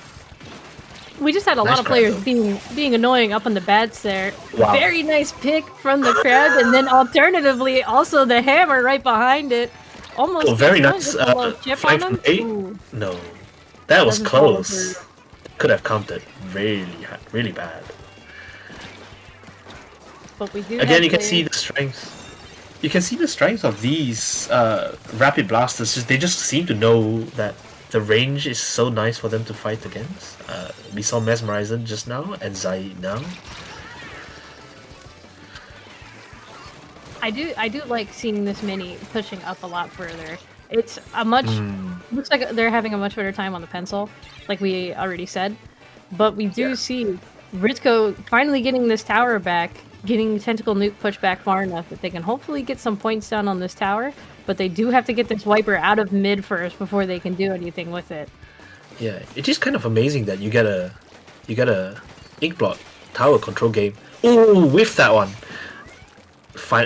[SPEAKER 1] We just had a lot of players being annoying up on the bats there. Wow. Very nice pick from the crowd, and then alternatively, also the hammer right behind it. Almost
[SPEAKER 2] very nice flank from 8. No, that was close. Could have counted really bad.
[SPEAKER 1] But we do.
[SPEAKER 2] Again, you can see the strength. You can see the strength of these rapid blasters. They just seem to know that the range is so nice for them to fight against. We saw Mesmerizer just now and Zai now.
[SPEAKER 1] I do like seeing this mini pushing up a lot further. It's a much looks like they're having a much better time on the pencil, like we already said. But we do see Risco finally getting this tower back, getting Tentacle Nuke pushed back far enough that they can hopefully get some points down on this tower. But they do have to get this Wiper out of mid first before they can do anything with it.
[SPEAKER 2] Yeah, it is kind of amazing that you get a Inkblot tower control game. Ooh, with that one.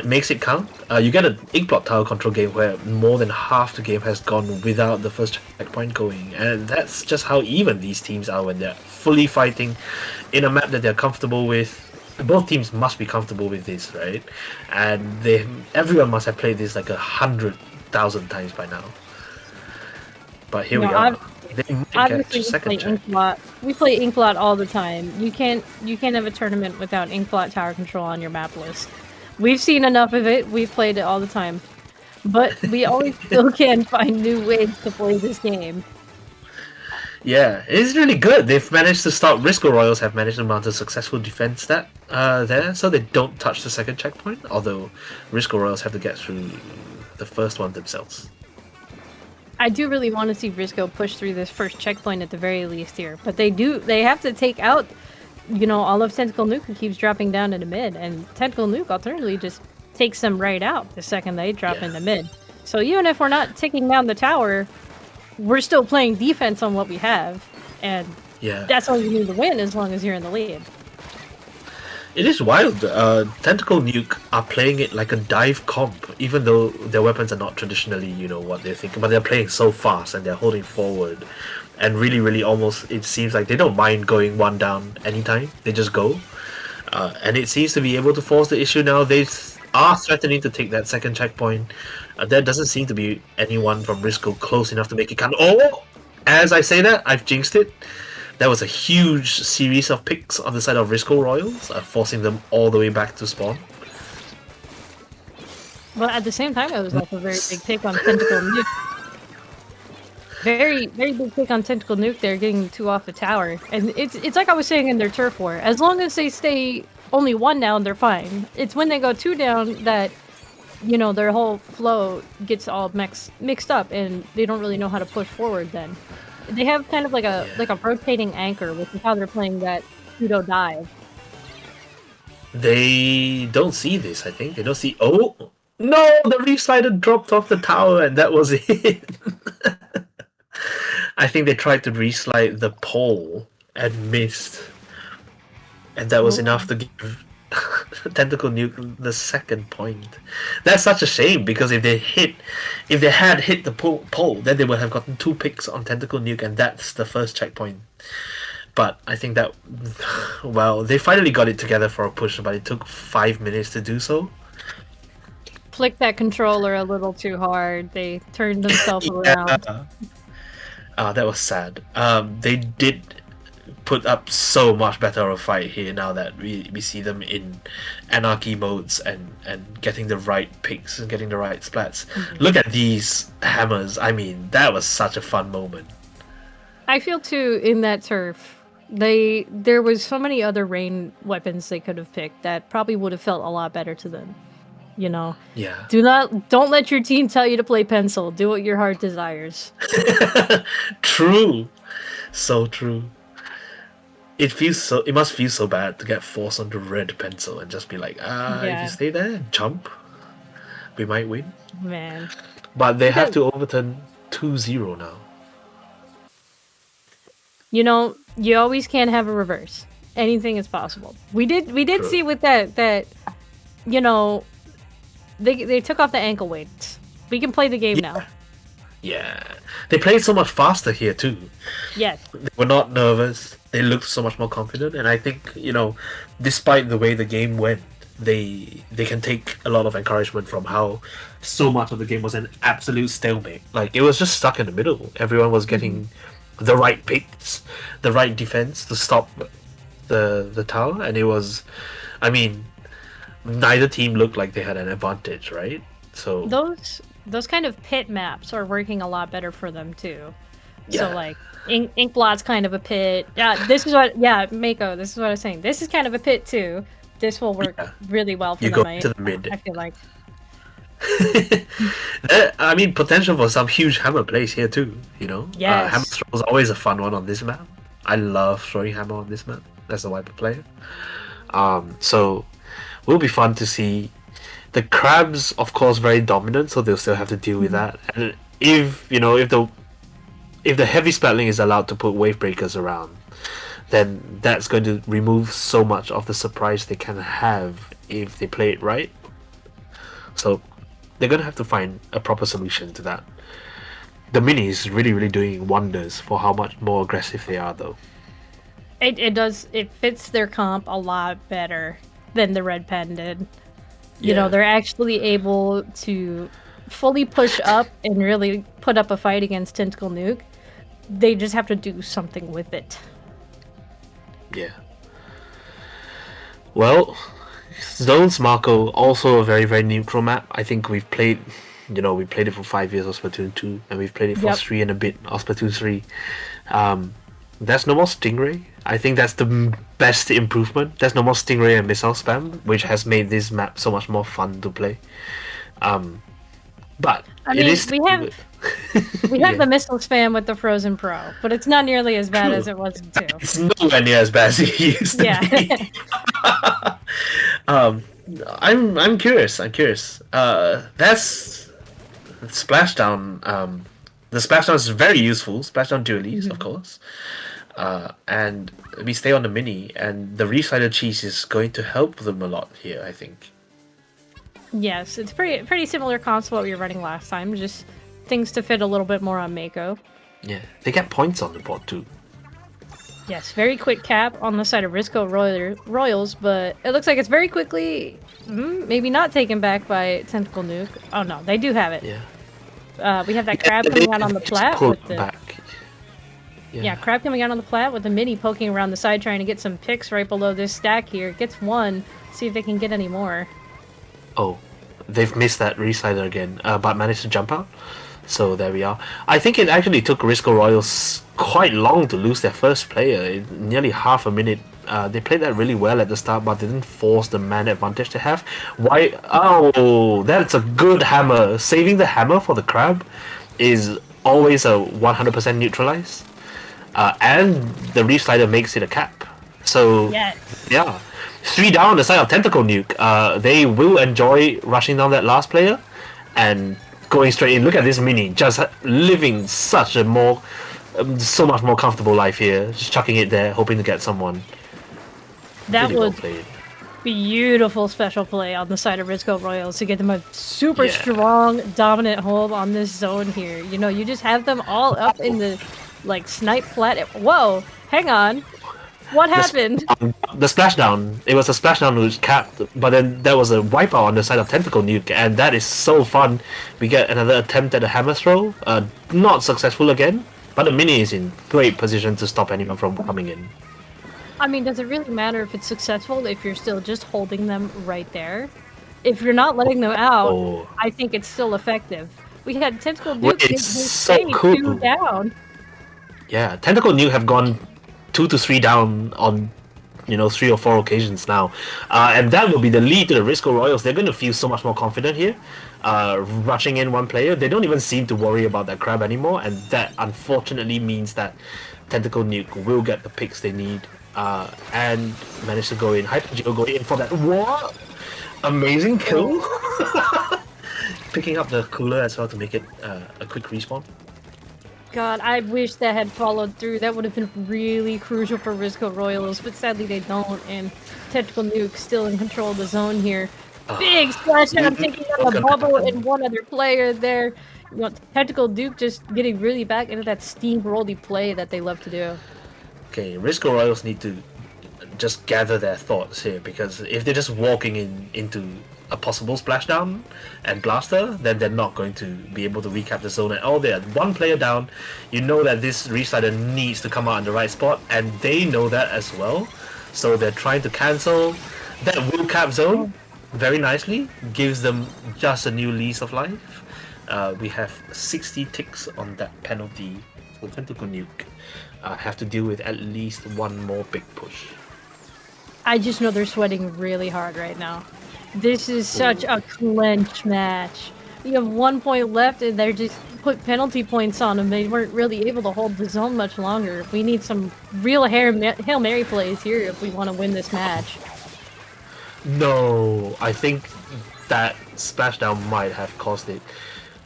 [SPEAKER 2] Makes it count. You get an Inkblot tower control game where more than half the game has gone without the first checkpoint going, and that's just how even these teams are when they're fully fighting in a map that they're comfortable with. Both teams must be comfortable with this, right? And everyone must have played this like 100,000 times by now. But here we are.
[SPEAKER 1] Obviously, we play Inkblot all the time. You can't have a tournament without Inkblot tower control on your map list. We've seen enough of it. We've played it all the time. But we always still can find new ways to play this game.
[SPEAKER 2] Yeah, it is really good. They've managed to stop. Risco Royals have managed to mount a successful defense there, so they don't touch the second checkpoint. Although Risco Royals have to get through the first one themselves.
[SPEAKER 1] I do really want to see Risco push through this first checkpoint at the very least here, but they have to take out, all of Tentacle Nuke who keeps dropping down into mid, and Tentacle Nuke alternatively just takes them right out the second they drop into mid. So even if we're not taking down the tower, we're still playing defense on what we have, and that's all you need to win as long as you're in the lead.
[SPEAKER 2] It is wild. Tentacle Nuke are playing it like a dive comp, even though their weapons are not traditionally, what they're thinking, but they're playing so fast and they're holding forward. And really almost, it seems like they don't mind going one down anytime. They just go. And it seems to be able to force the issue now. They are threatening to take that second checkpoint. There doesn't seem to be anyone from Risco close enough to make it count. Oh! As I say that, I've jinxed it. There was a huge series of picks on the side of Risco Royals, forcing them all the way back to spawn.
[SPEAKER 1] But at the same time, it was also a very big pick on Tentacle Nuke. Very big pick on Tentacle Nuke there, getting 2 off the tower. And it's like I was saying in their turf war. As long as they stay only 1 down, they're fine. It's when they go 2 down that, their whole flow gets all mixed up and they don't really know how to push forward then. They have kind of like a rotating anchor, which is how they're playing that pseudo dive.
[SPEAKER 2] They don't see this, I think. They don't see... Oh! No! The Reef Slider dropped off the tower and that was it. I think they tried to re-slide the pole and missed. And that was enough to give Tentacle Nuke the second point. That's such a shame, because if they had hit the pole, then they would have gotten 2 picks on Tentacle Nuke, and that's the first checkpoint. But I think that, well, they finally got it together for a push, but it took 5 minutes to do so.
[SPEAKER 1] Flicked that controller a little too hard. They turned themselves around.
[SPEAKER 2] That was sad. They did put up so much better of a fight here now that we see them in anarchy modes and getting the right picks and getting the right splats. Look at these hammers. I mean, that was such a fun moment.
[SPEAKER 1] I feel too, in that turf, There was so many other rain weapons they could have picked that probably would have felt a lot better to them. You know,
[SPEAKER 2] Yeah.
[SPEAKER 1] don't let your team tell you to play pencil. Do what your heart desires.
[SPEAKER 2] True. So true. It must feel so bad to get forced onto red pencil and just be like, if you
[SPEAKER 1] Yeah,
[SPEAKER 2] stay there and jump, we might win.
[SPEAKER 1] man.
[SPEAKER 2] But they have
[SPEAKER 1] Because,
[SPEAKER 2] to overturn 2-0 now.
[SPEAKER 1] you always can have a reverse. Anything is possible. We did
[SPEAKER 2] True.
[SPEAKER 1] see with that you know they took off the ankle weights. We can play the game now.
[SPEAKER 2] Yeah. They played so much faster here too.
[SPEAKER 1] Yes.
[SPEAKER 2] They were not nervous. They looked so much more confident, and I think, despite the way the game went, they can take a lot of encouragement from how so much of the game was an absolute stalemate. Like, it was just stuck in the middle. Everyone was getting the right picks, the right defense to stop the tower, and it was, I mean, neither team looked like they had an advantage, right? So
[SPEAKER 1] Those kind of pit maps are working a lot better for them too. So
[SPEAKER 2] yeah,
[SPEAKER 1] like Inkblot's kind of a pit. Mako, this is what I was saying. This is kind of a pit too. This will work
[SPEAKER 2] yeah.
[SPEAKER 1] really well for
[SPEAKER 2] You
[SPEAKER 1] them.
[SPEAKER 2] go to the mid.
[SPEAKER 1] I feel like.
[SPEAKER 2] I mean, potential for some huge hammer plays here too.
[SPEAKER 1] Yes.
[SPEAKER 2] Hammer throw is always a fun one on this map. I love throwing hammer on this map as a wiper player. So will be fun to see. The crabs, of course, very dominant, so they'll still have to deal with that. And if the heavy spelling is allowed to put wave breakers around, then that's going to remove so much of the surprise they can have if they play it right. So they're going to have to find a proper solution to that. The mini is really, really doing wonders for how much more aggressive they are, though.
[SPEAKER 1] It does. It fits their comp a lot better than the red pen did.
[SPEAKER 2] Yeah.
[SPEAKER 1] They're actually able to fully push up and really put up a fight against Tentacle Nuke. They just have to do something with it.
[SPEAKER 2] Yeah. Well, Zones Marco, also a very, very neutral map. I think we played it for 5 years of Splatoon 2, and we've played it for 3 and a bit of Splatoon 3. There's no more Stingray. I think that's the best improvement. There's no more Stingray and missile spam, which has made this map so much more fun to play. But
[SPEAKER 1] we have the missile spam with the Frozen Pro, but it's not nearly as bad as it was in 2.
[SPEAKER 2] It's nowhere near as bad as it used to be. I'm curious. That's Splashdown. The Splashdown is very useful. Splashdown dualies, of course. And we stay on the mini, and the Reslider cheese is going to help them a lot here, I think.
[SPEAKER 1] Yes, it's pretty similar comps to what we were running last time. Just things to fit a little bit more on Mako.
[SPEAKER 2] Yeah, they get points on the board too.
[SPEAKER 1] Yes, very quick cap on the side of Risco Royals, but it looks like it's very quickly, maybe not taken back by Tentacle Nuke. Oh no, they do have it.
[SPEAKER 2] Yeah.
[SPEAKER 1] We have that crab coming out on the plat with the
[SPEAKER 2] back.
[SPEAKER 1] Yeah, crab coming out on the plat with the mini poking around the side, trying to get some picks right below this stack here. Gets one. See if they can get any more.
[SPEAKER 2] Oh, they've missed that Reslider again, but managed to jump out. So there we are. I think it actually took Risco Royals quite long to lose their first player, nearly half a minute. They played that really well at the start, but didn't force the man advantage they have. Why? Oh, that's a good hammer. Saving the hammer for the crab is always a 100% neutralize. And the Reslider makes it a cap. So,
[SPEAKER 1] yes.
[SPEAKER 2] Yeah. 3 down on the side of Tentacle Nuke. They will enjoy rushing down that last player and going straight in. Look at this mini, just living such a so much more comfortable life here. Just chucking it there, hoping to get someone.
[SPEAKER 1] That
[SPEAKER 2] really
[SPEAKER 1] was beautiful special play on the side of Risco Royals to get them a super strong, dominant hold on this zone here. You just have them all up in the snipe flat. Whoa, hang on. What happened?
[SPEAKER 2] The splashdown. It was a splashdown which capped, but then there was a wipeout on the side of Tentacle Nuke, and that is so fun. We get another attempt at a hammer throw. Not successful again, but the mini is in great position to stop anyone from coming in.
[SPEAKER 1] I mean, does it really matter if it's successful if you're still just holding them right there? If you're not letting them out, I think it's still effective. We had Tentacle Nuke
[SPEAKER 2] so cool.
[SPEAKER 1] 2 down.
[SPEAKER 2] Yeah, Tentacle Nuke have gone 2 to 3 down on 3 or 4 occasions now, and that will be the lead to the Risco Royals. They're going to feel so much more confident here, rushing in one player. They don't even seem to worry about that crab anymore, and that unfortunately means that Tentacle Nuke will get the picks they need, and manage to go in. Hyper go in for that. What? Amazing kill! Picking up the cooler as well to make it a quick respawn.
[SPEAKER 1] God, I wish that had followed through. That would have been really crucial for Risco Royals, but sadly they don't, and Tentacle Nuke still in control of the zone here. Big splash down, taking out the bubble and one other player there. Tentacle Nuke just getting really back into that steamrolly play that they love to do.
[SPEAKER 2] Okay, Risco Royals need to just gather their thoughts here, because if they're just walking into a possible splashdown and blaster, then they're not going to be able to recap the zone at all. They're one player down. You know that this restarter needs to come out in the right spot, and they know that as well. So they're trying to cancel that will cap zone very nicely. Gives them just a new lease of life. We have 60 ticks on that penalty. So Tentacle Nuke have to deal with at least one more big push.
[SPEAKER 1] I just know they're sweating really hard right now. This is such a clinch match. You have 1 point left and they're just put penalty points on them. They weren't really able to hold the zone much longer. We need some real Hail Mary plays here if we want to win this match.
[SPEAKER 2] No, I think that splashdown might have caused it.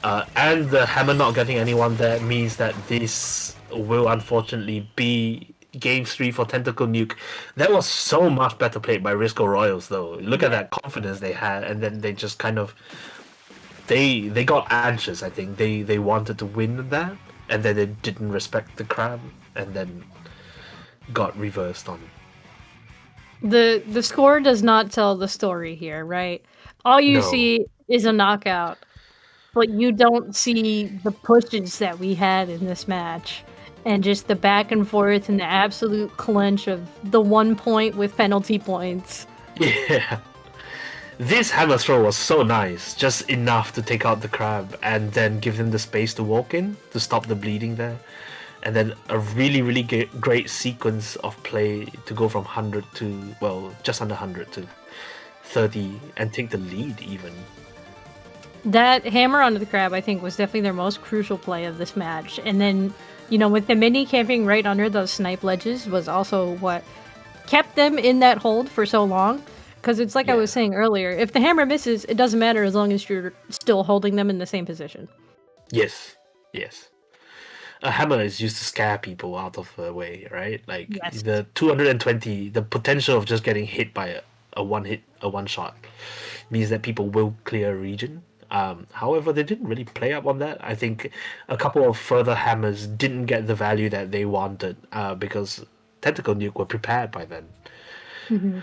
[SPEAKER 2] And the hammer not getting anyone there means that this will unfortunately be Game 3 for Tentacle Nuke. That was so much better played by Risco Royals, though. Look at that confidence they had, and then they just kind of they got anxious. I think they wanted to win that, and then they didn't respect the crab, and then got reversed on.
[SPEAKER 1] The score does not tell the story here, right? All you see is a knockout, but you don't see the pushes that we had in this match. And just the back and forth and the absolute clinch of the 1 point with penalty points.
[SPEAKER 2] Yeah. This hammer throw was so nice. Just enough to take out the crab and then give them the space to walk in to stop the bleeding there. And then a really, really great sequence of play to go from 100 to, well, just under 100 to 30 and take the lead even.
[SPEAKER 1] That hammer onto the crab, I think, was definitely their most crucial play of this match. And then, with the mini camping right under those snipe ledges was also what kept them in that hold for so long. Because it's like I was saying earlier, if the hammer misses, it doesn't matter as long as you're still holding them in the same position.
[SPEAKER 2] Yes. A hammer is used to scare people out of the way, right? Like the 220, the potential of just getting hit by a one shot means that people will clear a region. However, they didn't really play up on that. I think a couple of further hammers didn't get the value that they wanted because Tentacle Nuke were prepared by then.
[SPEAKER 1] Mm-hmm.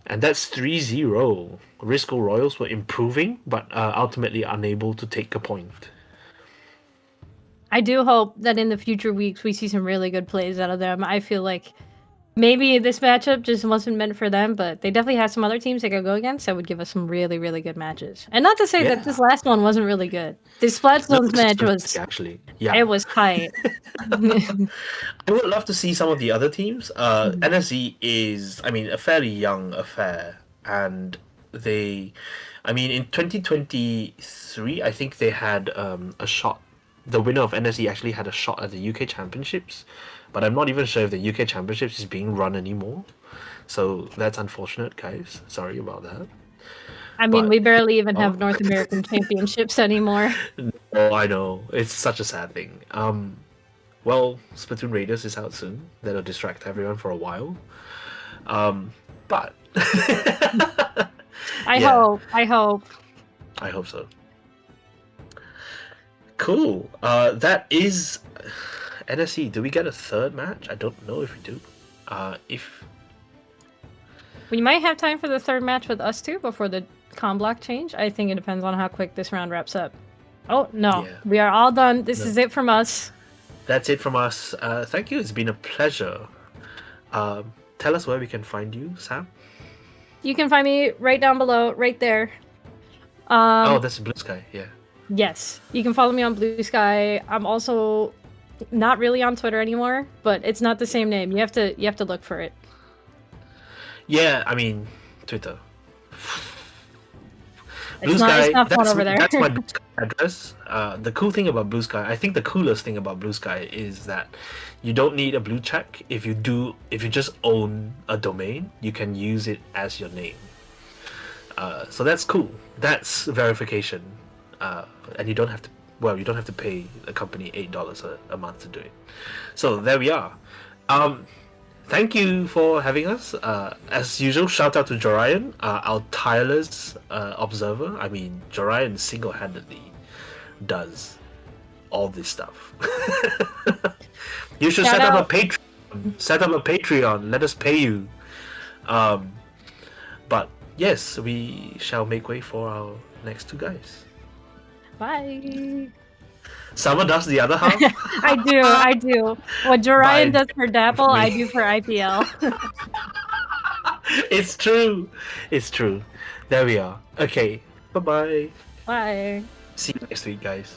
[SPEAKER 2] And that's 3-0. Risco Royals were improving, but ultimately unable to take a point.
[SPEAKER 1] I do hope that in the future weeks we see some really good plays out of them. I feel like maybe this matchup just wasn't meant for them, but they definitely have some other teams they could go against that would give us some really, really good matches. And not to say that this last one wasn't really good. This Splatstones match was
[SPEAKER 2] actually,
[SPEAKER 1] it was tight.
[SPEAKER 2] I would love to see some of the other teams. NSE is, a fairly young affair, and in 2023, I think they had a shot. The winner of NSE actually had a shot at the UK Championships. But I'm not even sure if the UK Championships is being run anymore. So that's unfortunate, guys. Sorry about that.
[SPEAKER 1] We barely even have North American Championships anymore.
[SPEAKER 2] Oh, I know. It's such a sad thing. Splatoon Raiders is out soon. That'll distract everyone for a while. But...
[SPEAKER 1] I hope.
[SPEAKER 2] I hope so. Cool. That is... NSE, do we get a third match? I don't know if we do.
[SPEAKER 1] We might have time for the third match with us two before the com block change. I think it depends on how quick this round wraps up. Oh, no. Yeah. We are all done. This is it from us.
[SPEAKER 2] That's it from us. Thank you. It's been a pleasure. Tell us where we can find you, Sam.
[SPEAKER 1] You can find me right down below, right there.
[SPEAKER 2] That's Blue Sky, yeah.
[SPEAKER 1] Yes. You can follow me on Blue Sky. I'm also Not really on Twitter anymore, but it's not the same name. You have to look for it.
[SPEAKER 2] Yeah, I mean, Twitter. Blue
[SPEAKER 1] It's not. It's
[SPEAKER 2] Sky.
[SPEAKER 1] not fun over there.
[SPEAKER 2] That's my Blue Sky address. The cool thing about Blue Sky, I think the coolest thing about Blue Sky is that you don't need a blue check. If you just own a domain, you can use it as your name. So that's cool. That's verification, and you don't have to. Well, you don't have to pay the company $8 a month to do it. So there we are. Um, Thank you for having us. As usual, shout out to Jorian, our tireless observer. I mean, Jorian single-handedly does all this stuff. You should
[SPEAKER 1] Shout
[SPEAKER 2] set up a
[SPEAKER 1] out.
[SPEAKER 2] Patreon. Set up a Patreon. Let us pay you. Um, but yes, we shall make way for our next two guys.
[SPEAKER 1] Bye.
[SPEAKER 2] Summer does the other half.
[SPEAKER 1] I do. I do. What Jorian
[SPEAKER 2] Bye.
[SPEAKER 1] does for Dapple,
[SPEAKER 2] For me.
[SPEAKER 1] I do for IPL.
[SPEAKER 2] It's true. It's true. There we are. Okay. Bye-bye.
[SPEAKER 1] Bye.
[SPEAKER 2] See you next week, guys.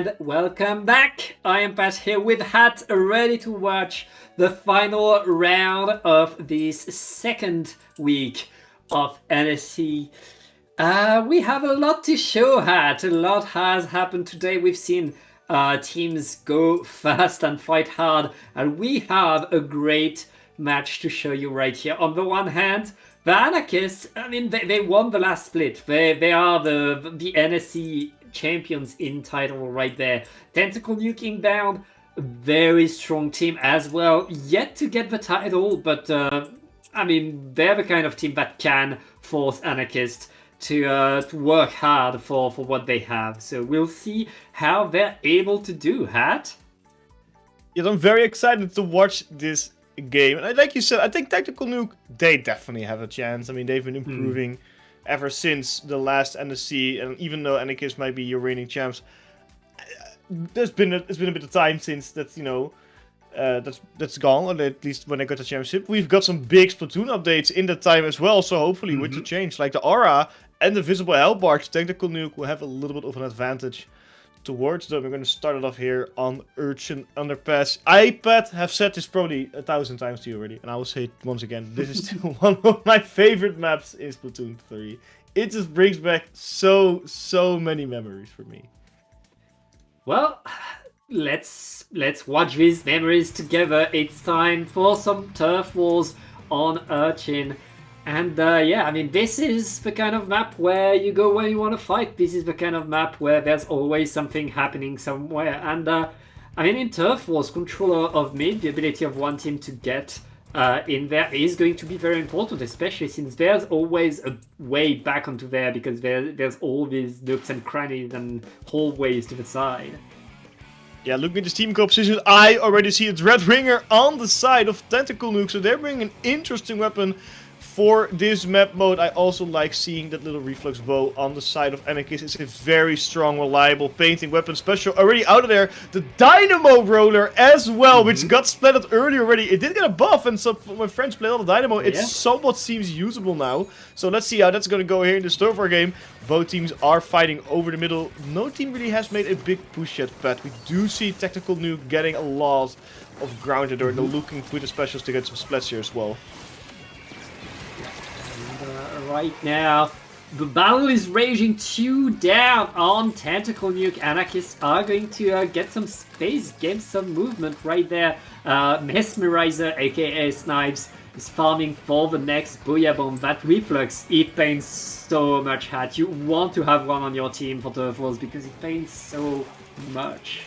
[SPEAKER 3] and welcome back. I am Pat here with Hat, ready to watch the final round of this second week of NSE. We have a lot to show, Hat. A lot has happened today. We've seen teams go fast and fight hard, and we have a great match to show you right here. On the one hand, the Anarchists, I mean, they won the last split. They are the NSE champions in title right there. Tentacle Nuke inbound, a very strong team as well. Yet to get the title, but I mean, they're the kind of team that can force Anarchists to work hard for what they have. So we'll see how they're able to do, Hat.
[SPEAKER 4] Yes, I'm very excited to watch this game. And like you said, I think Tactical Nuke, they definitely have a chance. I mean, they've been improving ever since the last NSC, and even though Anarchist might be your reigning champs, it's been a bit of time since that, you know, that's gone, or at least when they got the championship. We've got some big Splatoon updates in that time as well, so hopefully with the change, like the Aura and the Visible Hellbarks, Tactical Nuke will have a little bit of an advantage towards them. We're going to start it off here on Urchin Underpass. I, Pat, have said this probably 1,000 times to you already, and I will say it once again. This is still one of my favorite maps in Splatoon 3. It just brings back so many memories for me.
[SPEAKER 3] Well, let's watch these memories together. It's time for some turf wars on Urchin. And yeah, I mean, this is the kind of map where you go where you want to fight. This is the kind of map where there's always something happening somewhere. And I mean, in Turf Wars, control of mid, the ability of one team to get in there is going to be very important, especially since there's always a way back onto there, because there's all these nooks and crannies and hallways to the side.
[SPEAKER 4] Yeah, looking at this team composition, I already see a Dread Ringer on the side of Tentacle Nuke, so they're bringing an interesting weapon for this map mode. I also like seeing that little reflex bow on the side of Anarchist. It's a very strong, reliable painting weapon. Special already out of there. The Dynamo Roller as well, which got splattered earlier already. It did get a buff, and so my friends played all the Dynamo. It somewhat seems usable now. So let's see how that's going to go here in the Star War game. Both teams are fighting over the middle. No team really has made a big push yet, but we do see Tactical Nuke getting a lot of grounded, or they're looking with the specials to get some splats here as well.
[SPEAKER 3] Right now, the battle is raging 2 down on Tentacle Nuke. Anarchists are going to get some space, get some movement right there. Mesmerizer, aka Snipes, is farming for the next Booyah Bomb. That reflux, it pains so much, Hat. You want to have one on your team for Turf Wars because it pains so much.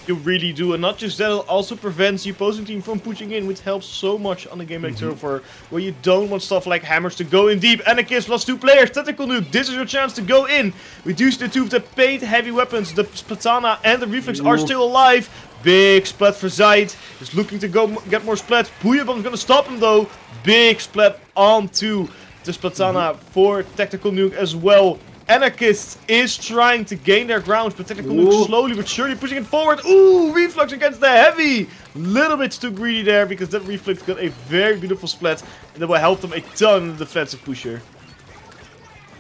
[SPEAKER 4] You really do, and not just that, it also prevents the opposing team from pushing in, which helps so much on a game like Turf War, where you don't want stuff like hammers to go in deep. Anarchist lost 2 players. Tactical Nuke, this is your chance to go in. We do see the 2 of the paint heavy weapons, the Splatana and the Reflex are still alive. Big splat for Zaid, is looking to go get more splat. Booyah Bomb's gonna stop him though. Big splat onto the Splatana for Tactical Nuke as well. Anarchist is trying to gain their ground, but Tactical Nuke slowly but surely pushing it forward. Ooh, reflex against the heavy. Little bit too greedy there, because that reflex got a very beautiful splat, and that will help them a ton in the defensive pusher.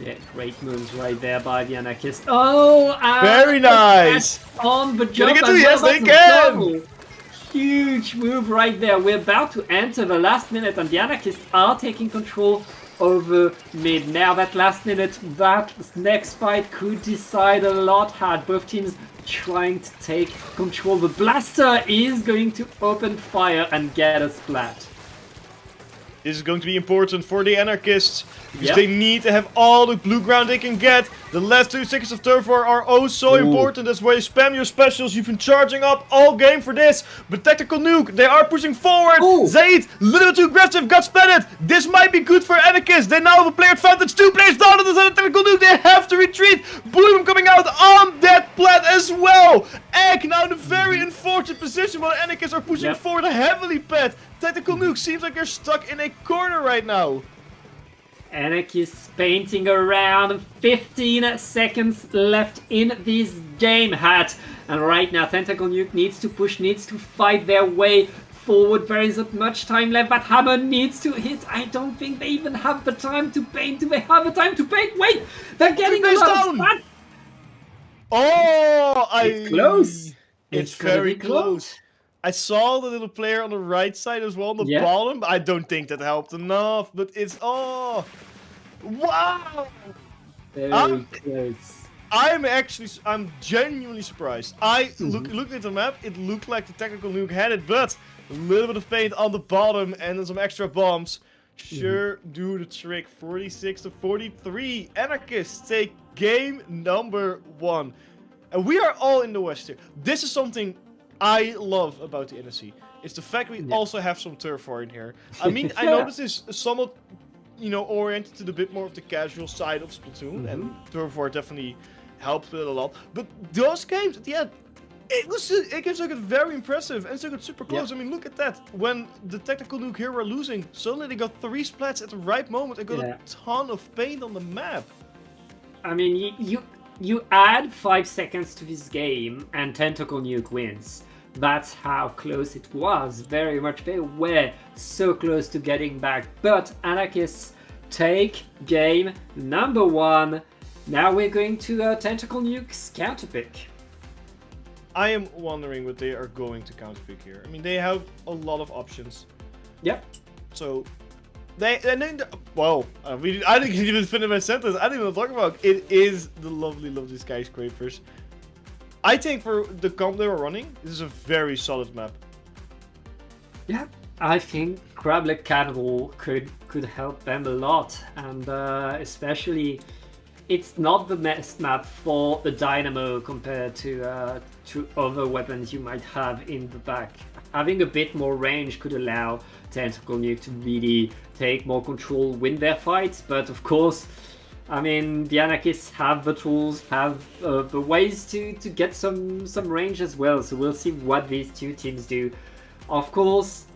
[SPEAKER 3] Yeah, great moves right there by the Anarchist. Oh,
[SPEAKER 4] very nice.
[SPEAKER 3] On the jump.
[SPEAKER 4] Yes, they can.
[SPEAKER 3] Huge move right there. We're about to enter the last minute, and the Anarchists are taking control over mid. Now that last minute, that next fight could decide a lot. Had both teams trying to take control. The Blaster is going to open fire and get a splat.
[SPEAKER 4] This is going to be important for the Anarchists, because they need to have all the blue ground they can get. The last 2 seconds of Turf War are oh so important. That's why you spam your specials. You've been charging up all game for this. But Tactical Nuke, they are pushing forward. Zaid, little too aggressive, got splatted. This might be good for Anarchists. They now have a player advantage. 2 players down on the side of Tactical Nuke. They have to retreat. Bloom coming out on that plat as well. Egg now in a very unfortunate position while Anarchists are pushing forward heavily, Pat. Tactical Nuke seems like they're stuck in a corner right now.
[SPEAKER 3] Anarchists painting around. 15 seconds left in this game, Hat. And right now, Tentacle Nuke needs to push, needs to fight their way forward. There isn't much time left, but Hammer needs to hit. I don't think they even have the time to paint. Do they have the time to paint? Wait! They're getting a lot of splat.
[SPEAKER 4] Oh,
[SPEAKER 3] It's close.
[SPEAKER 4] It's
[SPEAKER 3] Gonna
[SPEAKER 4] very
[SPEAKER 3] be close.
[SPEAKER 4] I saw the little player on the right side as well, on the
[SPEAKER 3] Yeah.
[SPEAKER 4] bottom. I don't think that helped enough, but it's wow!
[SPEAKER 3] Very close.
[SPEAKER 4] I'm genuinely surprised. Looking at the map, it looked like the tactical nuke had it, but a little bit of paint on the bottom and then some extra bombs sure do the trick. 46 to 43. Anarchists take game number 1. And we are all in the West here. This is something I love about the NSE. It's the fact we also have some turf war in here. I mean, I know this is somewhat, oriented to the bit more of the casual side of Splatoon, and turf war definitely helps with it a lot. But those games at the end, it gets like very impressive and so super close. I mean, look at that. When the tactical nuke here were losing, suddenly they got 3 splats at the right moment and got a ton of paint on the map.
[SPEAKER 3] I mean, you add 5 seconds to this game and Tentacle Nuke wins. That's how close it was. Very much, they were so close to getting back. But Anarchists take game number 1. Now we're going to Tentacle Nuke's counterpick.
[SPEAKER 4] I am wondering what they are going to counterpick here. I mean, they have a lot of options.
[SPEAKER 3] Yep.
[SPEAKER 4] So, I didn't even finish my sentence. I didn't even talk about it. It is the lovely, lovely skyscrapers. I think for the comp they were running, this is a very solid map.
[SPEAKER 3] Yeah, I think Crablet Cannibal could help them a lot, and especially it's not the best map for a Dynamo compared to other weapons you might have in the back. Having a bit more range could allow Tentacle Nuke to really take more control, win their fights, but of course, I mean, the Anarchists have the tools, have the ways to get some range as well, so we'll see what these two teams do. Of course,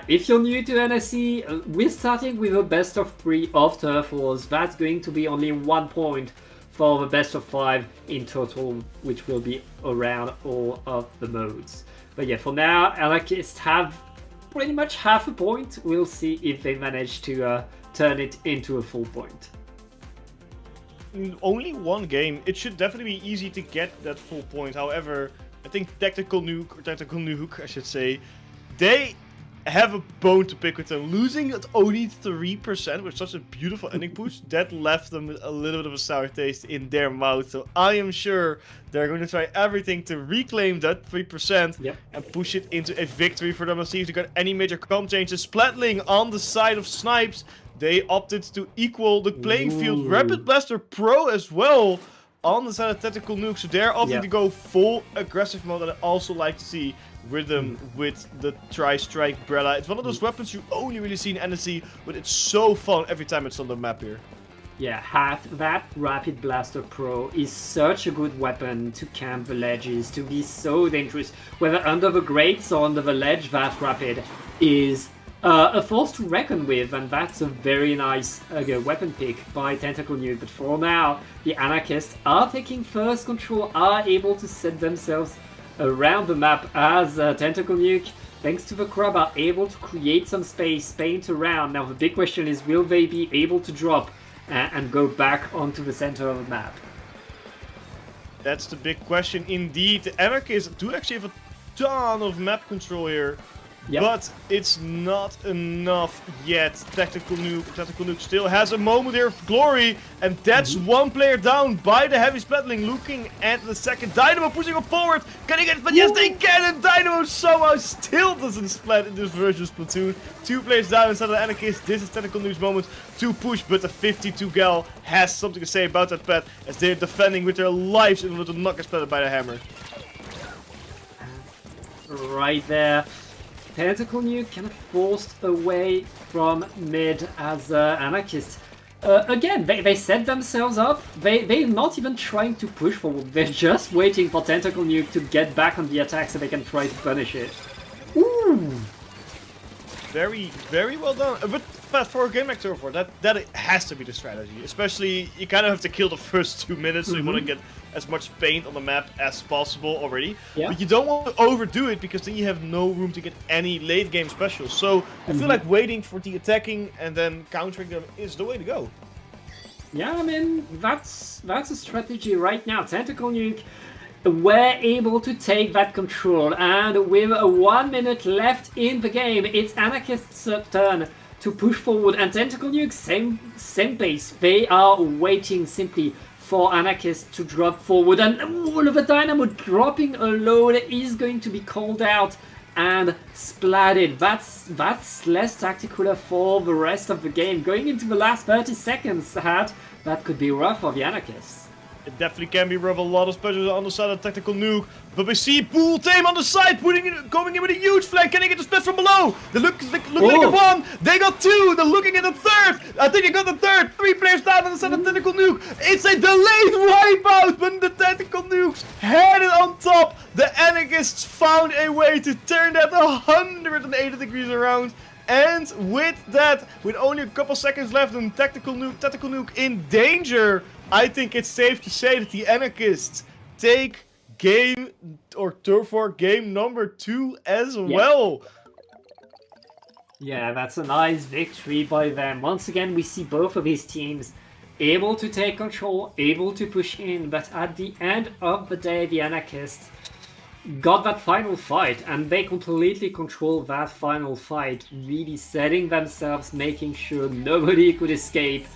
[SPEAKER 3] if you're new to NSE, we're starting with a best of 3 of Turf Wars. That's going to be only 1 point for the best of 5 in total, which will be around all of the modes. But yeah, for now, Anarchists have pretty much half a point. We'll see if they manage to turn it into a full point.
[SPEAKER 4] Only 1 game. It should definitely be easy to get that full point. However, I think Tactical Nuke, I should say, they have a bone to pick with them. Losing at only 3% with such a beautiful ending push, that left them with a little bit of a sour taste in their mouth. So I am sure they're going to try everything to reclaim that 3% and push it into a victory for them. Let's see if they got any major comp changes. Splatling on the side of Snipes. They opted to equal the playing field. Rapid Blaster Pro as well on the side of Tactical Nuke. So they're opting to go full aggressive mode. And I also like to see Rhythm with the Tri-Strike Brella. It's one of those weapons you only really see in NSE, but it's so fun every time it's on the map here.
[SPEAKER 3] Yeah, that Rapid Blaster Pro is such a good weapon to camp the ledges, to be so dangerous. Whether under the grates or under the ledge, that Rapid is a force to reckon with, and that's a very nice weapon pick by Tentacle Nuke. But for now, the Anarchists are taking first control, are able to set themselves around the map as Tentacle Nuke, thanks to the crab, are able to create some space, paint around. Now the big question is, will they be able to drop and go back onto the center of the map?
[SPEAKER 4] That's the big question indeed. The Anarchists do actually have a ton of map control here. But it's not enough yet. Tactical Nuke still has a moment here of glory, and that's 1 player down by the heavy Splatling. Looking at the second, Dynamo pushing up forward. Can he get it? But yes, they can, and Dynamo somehow still doesn't splat in this version of Splatoon. 2 players down inside of the Anarchists. This is Tactical Nuke's moment to push, but the 52 gal has something to say about that pet, as they're defending with their lives in order to not get splatted by the hammer.
[SPEAKER 3] Right there. Tentacle Nuke kind of forced away from mid as Anarchists. Again, they set themselves up. They're not even trying to push forward. They're just waiting for Tentacle Nuke to get back on the attack so they can try to punish it. Ooh!
[SPEAKER 4] Very, very well done. But for a game like Turf War, that has to be the strategy. Especially, you kind of have to kill the first 2 minutes, so you want to get as much paint on the map as possible already. But you don't want to overdo it, because then you have no room to get any late game specials. So I feel like waiting for the attacking and then countering them is the way to go.
[SPEAKER 3] Yeah, I mean, that's a strategy right now. Tentacle Nuke were able to take that control, and with 1 minute left in the game, it's Anarchist's turn to push forward, and Tentacle Nuke, same pace. They are waiting simply for Anarchist to drop forward, and all of the Dynamo dropping alone is going to be called out and splatted. That's less tactical for the rest of the game. Going into the last 30 seconds, that could be rough for the Anarchists.
[SPEAKER 4] It definitely can be rough. A lot of specials on the side of Tactical Nuke. But we see Pool Tame on the side, going in with a huge flank. Can they get the split from below? They look like a one. They got two. They're looking at the third. I think they got the third. 3 players down on the side of Tactical Nuke. It's a delayed wipeout, but the Tactical Nukes had it on top. The Anarchists found a way to turn that 180 degrees around. And with that, with only a couple seconds left and Tactical Nuke in danger, I think it's safe to say that the Anarchists take game or turf war game number 2 as well.
[SPEAKER 3] Yeah, that's a nice victory by them. Once again, we see both of these teams able to take control, able to push in, but at the end of the day, the Anarchists got that final fight, and they completely control that final fight, really setting themselves, making sure nobody could escape,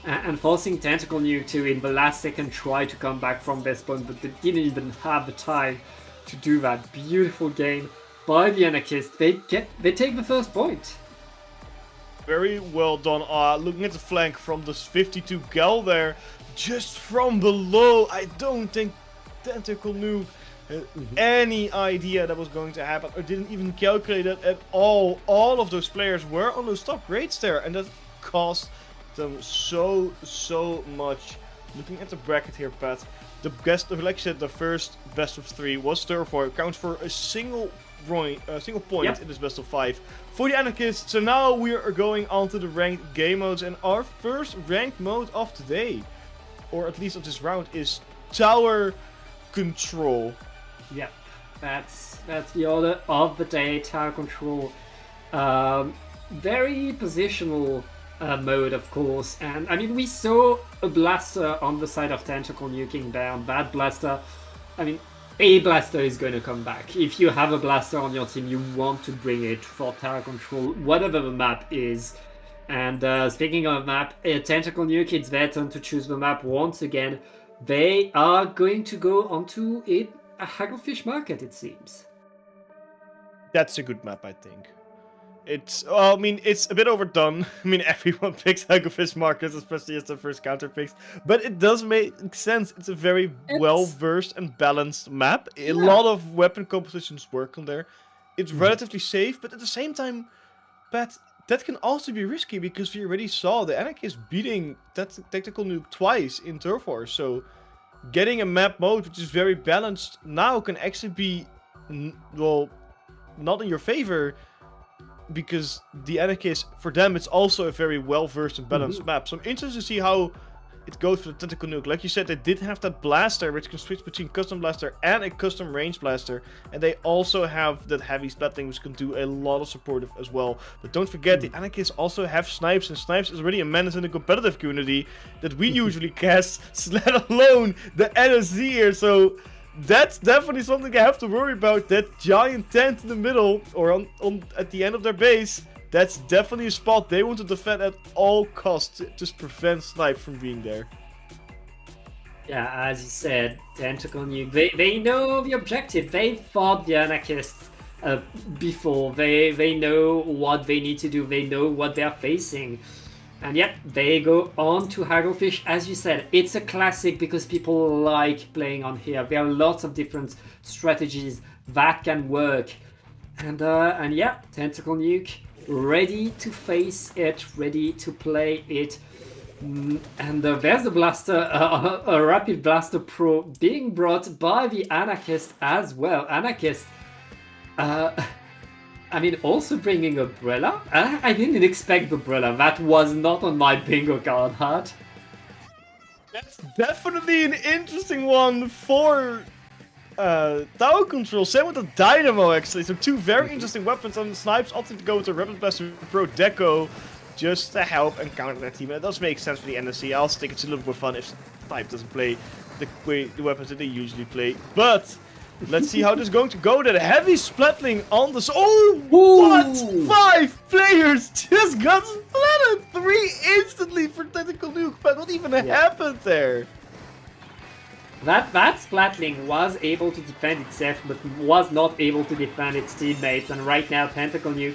[SPEAKER 3] and forcing Tentacle Nuke to, in the last second, try to come back from this point, but they didn't even have the time to do that. Beautiful game by the Anarchists. They take the first point.
[SPEAKER 4] Very well done. Looking at the flank from the 52 Gal there, just from below, I don't think Tentacle Nuke had any idea that was going to happen, or didn't even calculate it at all. All of those players were on those top grades there, and that cost them so much. Looking at the bracket here, Pat, like you said, the first best of 3 was Turf War. It counts for a single point in this best of 5 for the Anarchists. So now we are going on to the ranked game modes, and our first ranked mode of today, or at least of this round, is Tower Control.
[SPEAKER 3] Yep, that's the order of the day. Tower Control, very positional mode, of course. And I mean, we saw a blaster on the side of Tentacle nuking down. That blaster, I mean, a blaster is going to come back. If you have a blaster on your team, you want to bring it for Tower Control, whatever the map is. And speaking of map, Tentacle Nuke, it's their turn to choose the map once again. They are going to go onto a Hagglefish Market, it seems.
[SPEAKER 4] That's a good map, I think. It's, well, I mean, it's a bit overdone. I mean, everyone picks Hagglefish Market, especially as the first counter picks. But it does make sense. It's a very well-versed and balanced map. A lot of weapon compositions work on there. It's relatively safe, but at the same time, Pat, that can also be risky, because we already saw the Anarchists beating that Tactical Nuke twice in Turf War. So getting a map mode which is very balanced now can actually be, well, not in your favor, because the Anarchists, for them, it's also a very well-versed and balanced map. So I'm interested to see how it goes for the Tentacle Nuke. Like you said, they did have that blaster, which can switch between custom blaster and a custom range blaster. And they also have that heavy splatting, which can do a lot of supportive as well. But don't forget, the Anarchists also have Snipes, and Snipes is really a menace in the competitive community that we usually cast, let alone the NSE here. So that's definitely something I have to worry about. That giant tent in the middle, or on at the end of their base, that's definitely a spot they want to defend at all costs to just prevent Snipes from being there.
[SPEAKER 3] Yeah, as you said, Tentacle Nuke, they know the objective. They fought the Anarchists before. They know what they need to do. They know what they're facing. And yep, they go on to Hagglefish. As you said, it's a classic because people like playing on here. There are lots of different strategies that can work. And yeah, Tentacle Nuke, ready to face it, ready to play it. And there's the blaster, a Rapid Blaster Pro being brought by the Anarchist as well. Anarchist, I mean, also bringing Umbrella. I didn't expect the Umbrella. That was not on my bingo card, Hart.
[SPEAKER 4] That's definitely an interesting one for Tower Control. Same with the Dynamo, actually. So two very interesting weapons. On Snipes opting to go with the Rapid Blaster Pro Deco just to help and counter their team. And it does make sense for the NSE. I also think it's a little more fun if Type doesn't play the weapons that they usually play. But let's see how this is going to go. That heavy splatling on the... Oh, what? 5 players just got splatted. 3 instantly for Tentacle Nuke. But what even happened there?
[SPEAKER 3] That Splatling was able to defend itself, but was not able to defend its teammates. And right now, Tentacle Nuke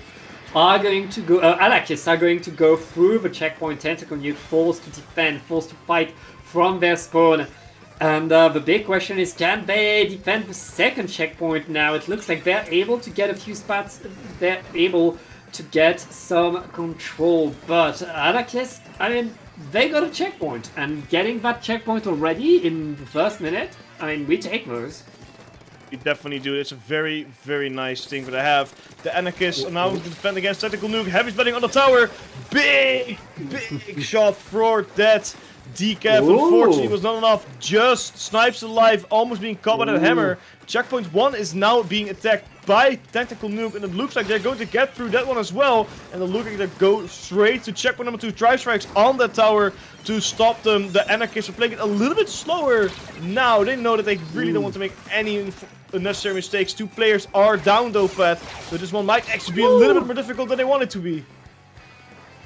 [SPEAKER 3] are going to go... Anarchists are going to go through the checkpoint. Tentacle Nuke forced to defend, forced to fight from their spawn. And the big question is, can they defend the second checkpoint now? It looks like they're able to get a few spots. They're able to get some control. But Anarchists, I mean, they got a checkpoint. And getting that checkpoint already in the first minute, I mean, we take those.
[SPEAKER 4] We definitely do. It's a very, very nice thing that I have. The Anarchists are now to defend against Tentacle Nuke. Heavy splatting on the tower. Big shot for that. Decaf, unfortunately, was not enough. Just snipes alive, almost being caught by that hammer. Checkpoint 1 is now being attacked by Tentacle Nuke, and it looks like they're going to get through that one as well. And they're looking to go straight to checkpoint number 2. Drive strikes on that tower to stop them. The Anarchists are playing it a little bit slower now. They know that they really don't want to make any unnecessary mistakes. 2 players are down though, Pat. So this one might actually be a little bit more difficult than they want it to be.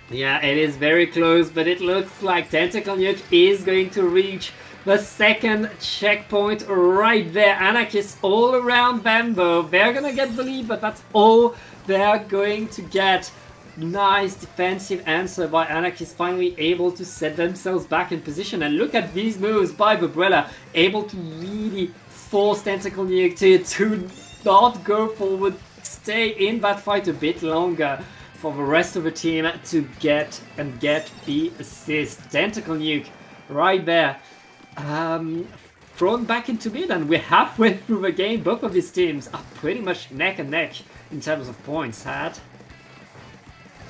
[SPEAKER 3] Yeah, it is very close, but it looks like Tentacle Nuke is going to reach the second checkpoint right there. Anarchists all around them, though. They're gonna get the lead, but that's all they're going to get. Nice defensive answer by Anarchists, finally able to set themselves back in position. And look at these moves by Babrella, able to really force Tentacle Nuke to not go forward, stay in that fight a bit longer for the rest of the team to get the assist. Tentacle Nuke right there. Thrown back into mid, and we're halfway through the game. Both of these teams are pretty much neck and neck in terms of points, Had.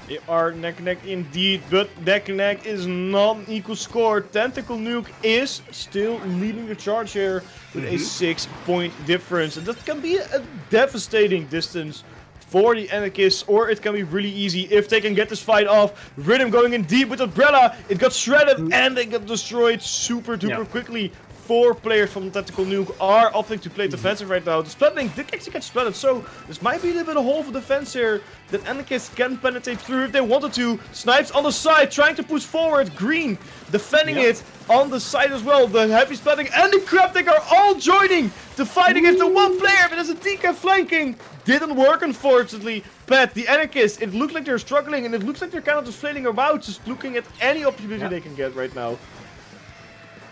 [SPEAKER 4] They are neck and neck indeed, but neck and neck is not an equal score. Tentacle Nuke is still leading the charge here with a 6-point difference. And that can be a devastating distance for the Anarchists, or it can be really easy if they can get this fight off. Rhythm going in deep with Umbrella. It got shredded and they got destroyed super duper quickly. 4 players from Tentacle Nuke are opting to play defensive right now. The Splatling did actually get splatted, so this might be a little bit of a hole for defense here that Anarchists can penetrate through if they wanted to. Snipes on the side, trying to push forward. Green defending it on the side as well. The heavy splatting and the Craptic are all joining to fight against the one player, but there's a decaf flanking. Didn't work, unfortunately. But the Anarchists, it looks like they're struggling, and it looks like they're kind of just flailing about, just looking at any opportunity they can get right now.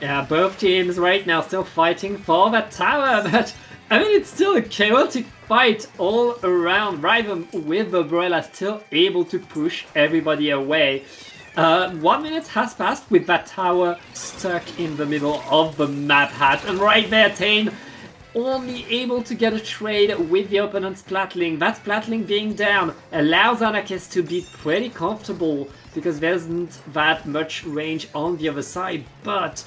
[SPEAKER 3] Yeah, both teams right now still fighting for that tower, but I mean, it's still a chaotic fight all around. Rhythm with the Umbrella still able to push everybody away. 1 minute has passed with that tower stuck in the middle of the map, Hat, and right there, Tane only able to get a trade with the opponent's Splatling. That Splatling being down allows Anarchists to be pretty comfortable because there isn't that much range on the other side, but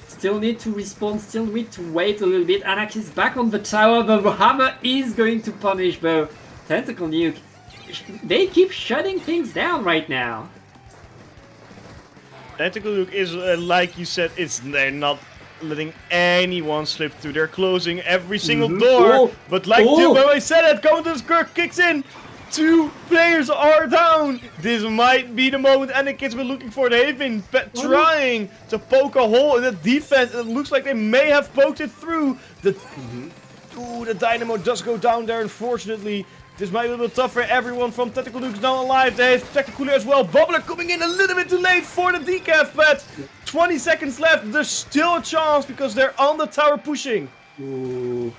[SPEAKER 3] still need to respawn, still need to wait a little bit. Anarchists back on the tower, the hammer is going to punish though. Tentacle Nuke, they keep shutting things down right now.
[SPEAKER 4] Tentacle Nuke is, like you said, they're not letting anyone slip through. They're closing every single door. But like when I said it, Counter's Kirk kicks in. 2 players are down. This might be the moment Anarchists were looking for. They've been trying to poke a hole in the defense. It looks like they may have poked it through. The Dynamo does go down there, unfortunately. This might be a little tough for everyone from Tentacle Nuke now alive. They have Tacticooler as well. Bubbler coming in a little bit too late for the decaf, but 20 seconds left. There's still a chance because they're on the tower pushing.
[SPEAKER 3] Ooh.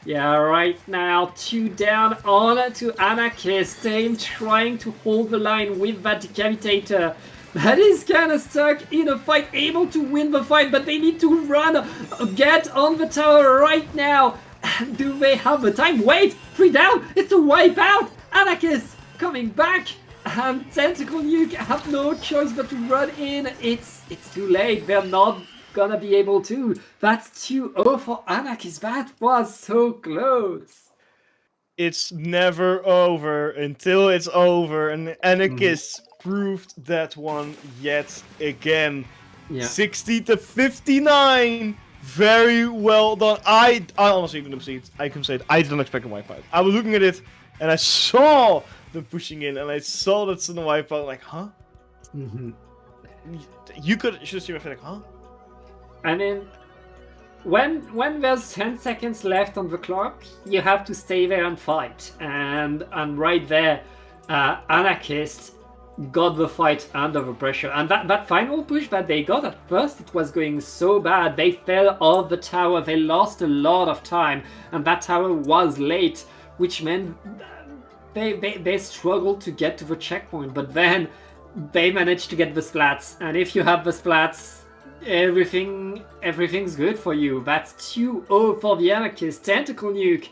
[SPEAKER 3] Yeah, right now, 2 down on to Anarchist. Tame trying to hold the line with that Decapitator. That is kind of stuck in a fight, able to win the fight, but they need to run, get on the tower right now. Do they have the time? Wait! 3 down! It's a wipe out! Anarchist coming back! And Tentacle Nuke have no choice but to run in. It's too late. They're not gonna be able to. That's 2-0 for Anarchist. That was so close.
[SPEAKER 4] it's never over until it's over, and Anarchist proved that one yet again.
[SPEAKER 3] Yeah.
[SPEAKER 4] 60-59. Very well done. I honestly can say it. I didn't expect a wipeout. I was looking at it and I saw them pushing in, and I saw that sudden wipeout. Like, huh? You should have seen my face. Like, huh?
[SPEAKER 3] I mean, when there's 10 seconds left on the clock, you have to stay there and fight. And right there, Anarchist got the fight under the pressure. And that final push that they got at first, it was going so bad. They fell off the tower. They lost a lot of time. And that tower was late, which meant they struggled to get to the checkpoint. But then they managed to get the splats. And if you have the splats, everything's good for you. That's 2-0 for the Anarchist. Tentacle Nuke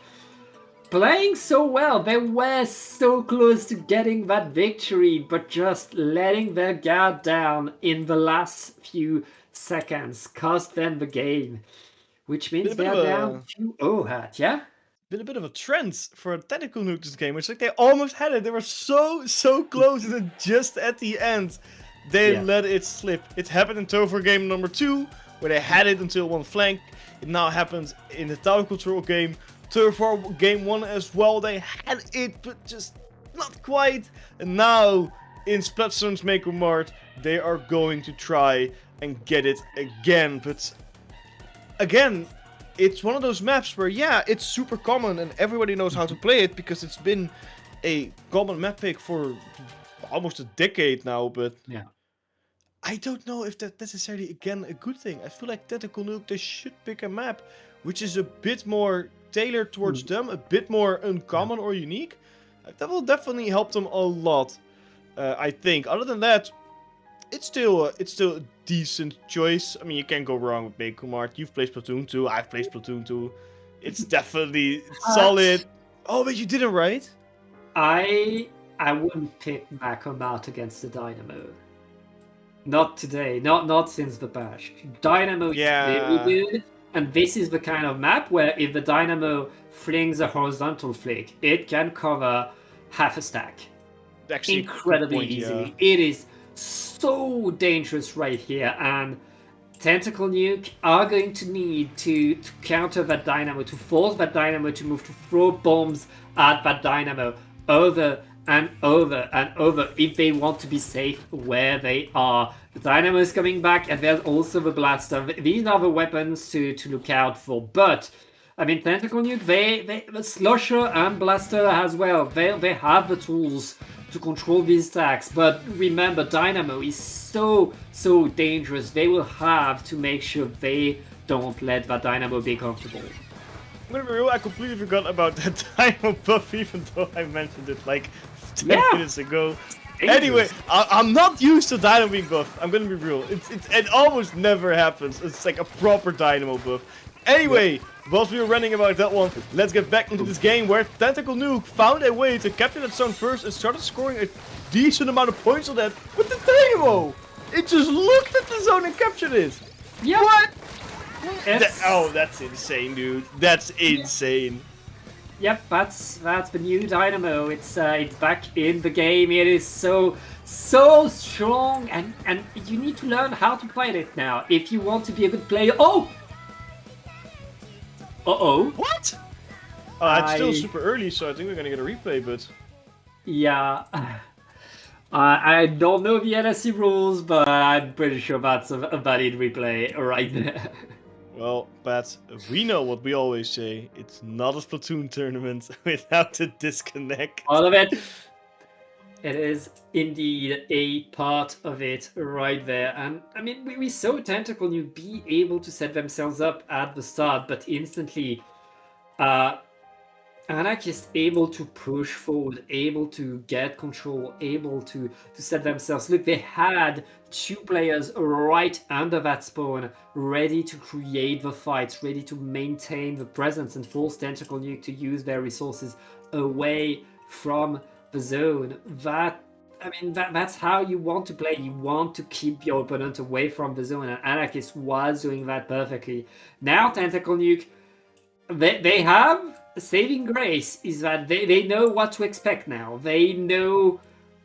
[SPEAKER 3] playing so well. They were so close to getting that victory, but just letting their guard down in the last few seconds cost them the game, which means they're down 2-0. Hat, yeah?
[SPEAKER 4] Been a bit of a trend for a Tentacle Nuke this game. It's like they almost had it. They were so close, and then just at the end, they let it slip. It happened in Tover game number 2, where they had it until one flank. It now happens in the tower control game. Tover game 1 as well. They had it, but just not quite. And now in Splatstone's Maker Mart, they are going to try and get it again. But again, it's one of those maps where, yeah, it's super common and everybody knows how to play it because it's been a common map pick for almost a decade now, but
[SPEAKER 3] yeah,
[SPEAKER 4] I don't know if that's necessarily, again, a good thing. I feel like Tentacle Nuke, they should pick a map which is a bit more tailored towards them, a bit more uncommon or unique. That will definitely help them a lot, I think. Other than that, it's still a decent choice. I mean, you can't go wrong with Maker Mart. You've played Splatoon 2, I've played Splatoon 2. It's definitely solid. Oh, but you didn't, right?
[SPEAKER 3] I wouldn't pick Maker Mart against the Dynamo. Not today. Not since the patch. Dynamo is very good. And this is the kind of map where if the Dynamo flings a horizontal flick, it can cover half a stack.
[SPEAKER 4] Actually,
[SPEAKER 3] incredibly easily. Yeah. It is so dangerous right here, and Tentacle Nuke are going to need to counter that Dynamo, to force that Dynamo to move, to throw bombs at that Dynamo over and over and over if they want to be safe where they are. The Dynamo is coming back, and there's also the Blaster. These are the weapons to look out for. But, I mean, Tentacle Nuke, the Slosher and Blaster as well, they have the tools to control these attacks. But remember, Dynamo is so dangerous. They will have to make sure they don't let that Dynamo be comfortable.
[SPEAKER 4] I'm gonna be real, I completely forgot about that Dynamo buff, even though I mentioned it like 10 minutes ago. Anyway, I'm not used to Dynamo being buff. I'm gonna be real. It almost never happens. It's like a proper Dynamo buff. Anyway, whilst we were running about that one, let's get back into this game where Tentacle Nuke found a way to capture that zone first and started scoring a decent amount of points on that with the Dynamo. It just looked at the zone and captured it.
[SPEAKER 3] Yeah.
[SPEAKER 4] What? That's insane, dude. That's insane.
[SPEAKER 3] Yep, that's the new Dynamo. It's back in the game. It is so strong, and you need to learn how to fight it now if you want to be a good player. Oh!
[SPEAKER 4] What? It's still super early, so I think we're gonna get a replay, but...
[SPEAKER 3] Yeah. I don't know the NSE rules, but I'm pretty sure that's a valid replay right there.
[SPEAKER 4] Well, Pat, we know what we always say. It's not a Splatoon tournament without a disconnect.
[SPEAKER 3] All of it. It is indeed a part of it right there. And I mean, we saw Tentacle Nuke be able to set themselves up at the start, but instantly Anarchist able to push forward, able to get control, able to set themselves. Look, they had 2 players right under that spawn, ready to create the fights, ready to maintain the presence and force Tentacle Nuke to use their resources away from the zone. That's how you want to play. You want to keep your opponent away from the zone, and Anarchist was doing that perfectly. Now Tentacle Nuke, they have saving grace is that they know what to expect now. They know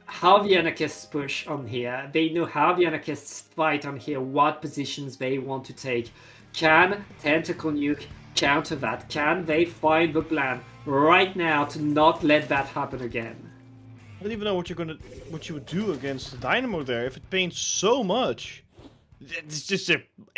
[SPEAKER 3] how the anarchists push on here. They know how the anarchists fight on here, what positions they want to take. Can Tentacle Nuke counter that? Can they find the plan right now to not let that happen again?
[SPEAKER 4] I don't even know what you would do against the Dynamo there if it paints so much. It's just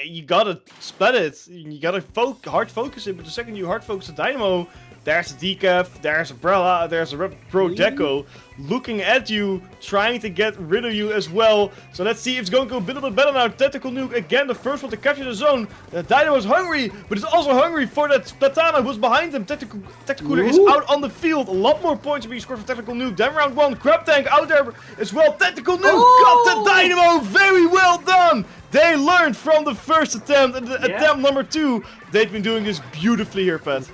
[SPEAKER 4] you gotta split it. You gotta hard focus it. But the second you hard focus the Dynamo, there's a Decaf, there's a Brella, there's a Pro Deco looking at you, trying to get rid of you as well. So let's see if it's going to go a bit better now. Tentacle Nuke again, the first one to capture the zone. The Dynamo is hungry, but it's also hungry for that Platana who's behind him. Tentacle is out on the field. A lot more points are being scored for Tentacle Nuke. Then round 1, Crab Tank out there as well. Tentacle Nuke got the Dynamo. Very well done. They learned from the first attempt, and attempt number 2. They've been doing this beautifully here, Pat.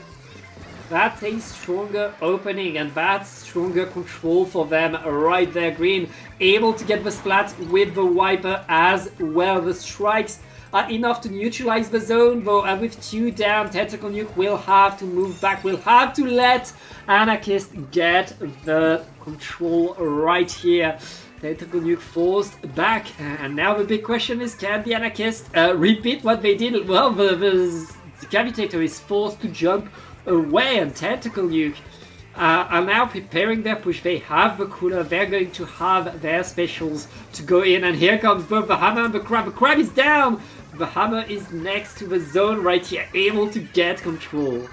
[SPEAKER 3] That's a stronger opening, and that's stronger control for them right there, Green. Able to get the splat with the Wiper as well. The strikes are enough to neutralize the zone, though, and with 2 down, Tentacle Nuke will have to move back, will have to let Anarchist get the control right here. Tentacle Nuke forced back, and now the big question is, can the Anarchist repeat what they did? Well, the Cavitator is forced to jump away, and Tentacle Nuke are now preparing their push. They have the cooler, they're going to have their specials to go in, and here comes both the Hammer and the Crab. The Crab is down! The Hammer is next to the zone right here, able to get control.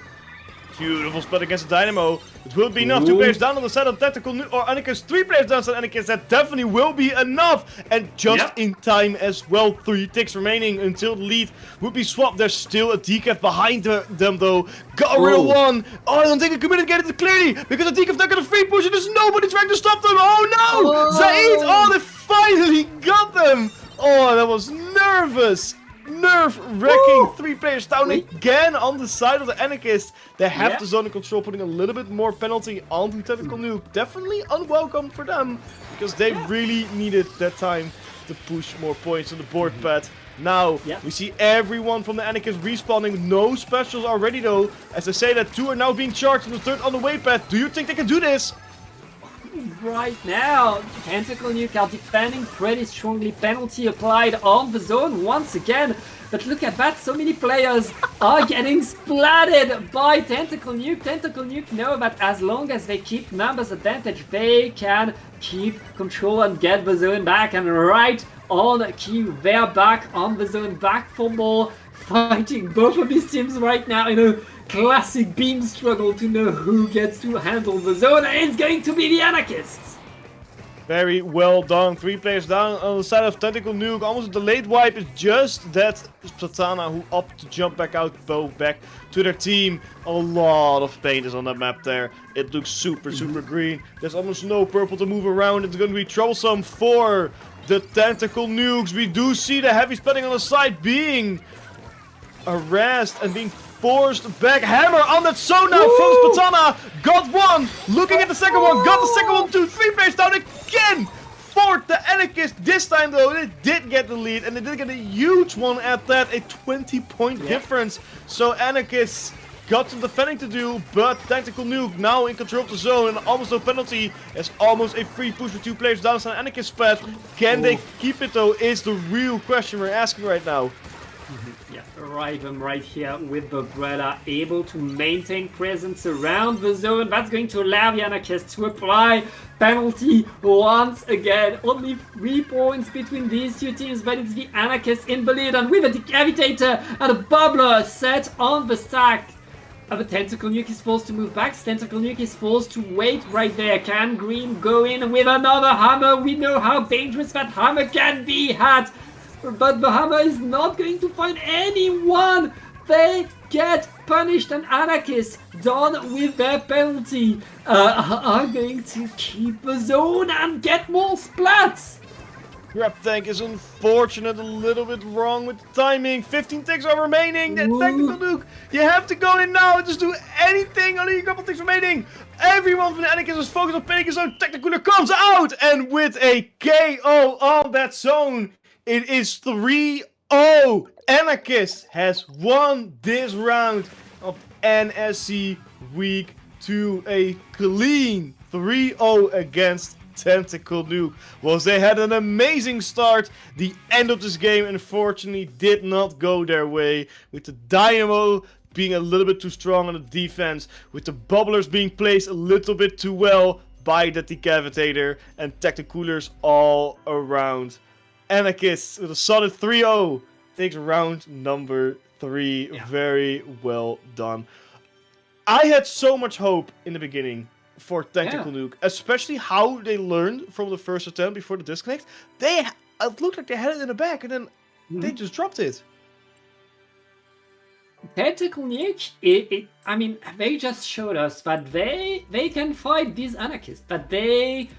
[SPEAKER 4] Beautiful split against the Dynamo. It will be enough. 2 players down on the side of Tentacle Nuke, or Anarchist. 3 players down on the side of Anarchist. That definitely will be enough. And just in time as well. 3 ticks remaining until the lead would be swapped. There's still a decaf behind them though. Got rid of 1. Oh, I don't think I committed to get it clearly. Because the decaf not gonna free push and there's nobody trying to stop them. Oh no! Zaid! Oh, they finally got them! Oh, that was nervous. Nerve-wracking. 3 players down again on the side of the Anarchist. They have the zone control, putting a little bit more penalty onto Tentacle Nuke. Definitely unwelcome for them, because they really needed that time to push more points on the board pad. Now, we see everyone from the Anarchist respawning. No specials already though. As I say that, 2 are now being charged and the 3rd on the way pad. Do you think they can do this?
[SPEAKER 3] Right now, Tentacle Nuke are defending pretty strongly. Penalty applied on the zone once again. But look at that, so many players are getting splatted by Tentacle Nuke. Tentacle Nuke know that as long as they keep numbers advantage, they can keep control and get the zone back. And right on cue, they're back on the zone, back for more, fighting both of these teams right now in a classic beam struggle to know who gets to handle the zone, and it's going to be the Anarchists.
[SPEAKER 4] Very well done. 3 players down on the side of Tentacle Nuke. Almost a delayed wipe. It's just that Platana who opted to jump back out, both back to their team. A lot of paint is on that map there. It looks super green. There's almost no purple to move around. It's going to be troublesome for the Tentacle Nukes. We do see the heavy splatting on the side being harassed and being forced back. Hammer on that zone now from Spatana. Got 1. Looking at the second one. Got the second one too. 3 players down again. 4th the Anarchist. This time though, they did get the lead. And they did get a huge one at that. A 20-point difference. So Anarchists got some defending to do. But Tactical Nuke now in control of the zone. And almost no penalty. It's almost a free push with 2 players down on Anarchist path. Can they keep it though is the real question we're asking right now.
[SPEAKER 3] Yeah, Riven right here with the Brella, able to maintain presence around the zone. That's going to allow the Anarchists to apply penalty once again. Only 3 points between these 2 teams, but it's the Anarchists in the lead, and with a Decavitator and a Bubbler set on the stack. The Tentacle Nuke is forced to move back. Tentacle Nuke is forced to wait right there. Can Green go in with another hammer? We know how dangerous that hammer can be had. But the hammer is not going to find anyone. They get punished, and Anarchists, done with their penalty, are going to keep the zone and get more splats.
[SPEAKER 4] Grab Tank is unfortunate, a little bit wrong with the timing. 15 ticks are remaining. Tactical Nuke, you have to go in now and just do anything. Only a couple ticks remaining. Everyone from the Anarchists is focused on pinning his zone. Tactical Nuke comes out, and with a KO on that zone, it is 3-0. Anarchist has won this round of NSE week to a clean 3-0 against Tentacle Nuke. Whilst they had an amazing start, the end of this game unfortunately did not go their way, with the Dynamo being a little bit too strong on the defense, with the bubblers being placed a little bit too well by the Decapitator, and Tacticoolers all around. Anarchist with a solid 3-0 takes round number 3. Yeah. Very well done. I had so much hope in the beginning for Tactical Nuke, especially how they learned from the first attempt before the disconnect. It looked like they had it in the back, and then they just dropped it.
[SPEAKER 3] Tactical Nuke, I mean, they just showed us that they can fight these anarchists, that they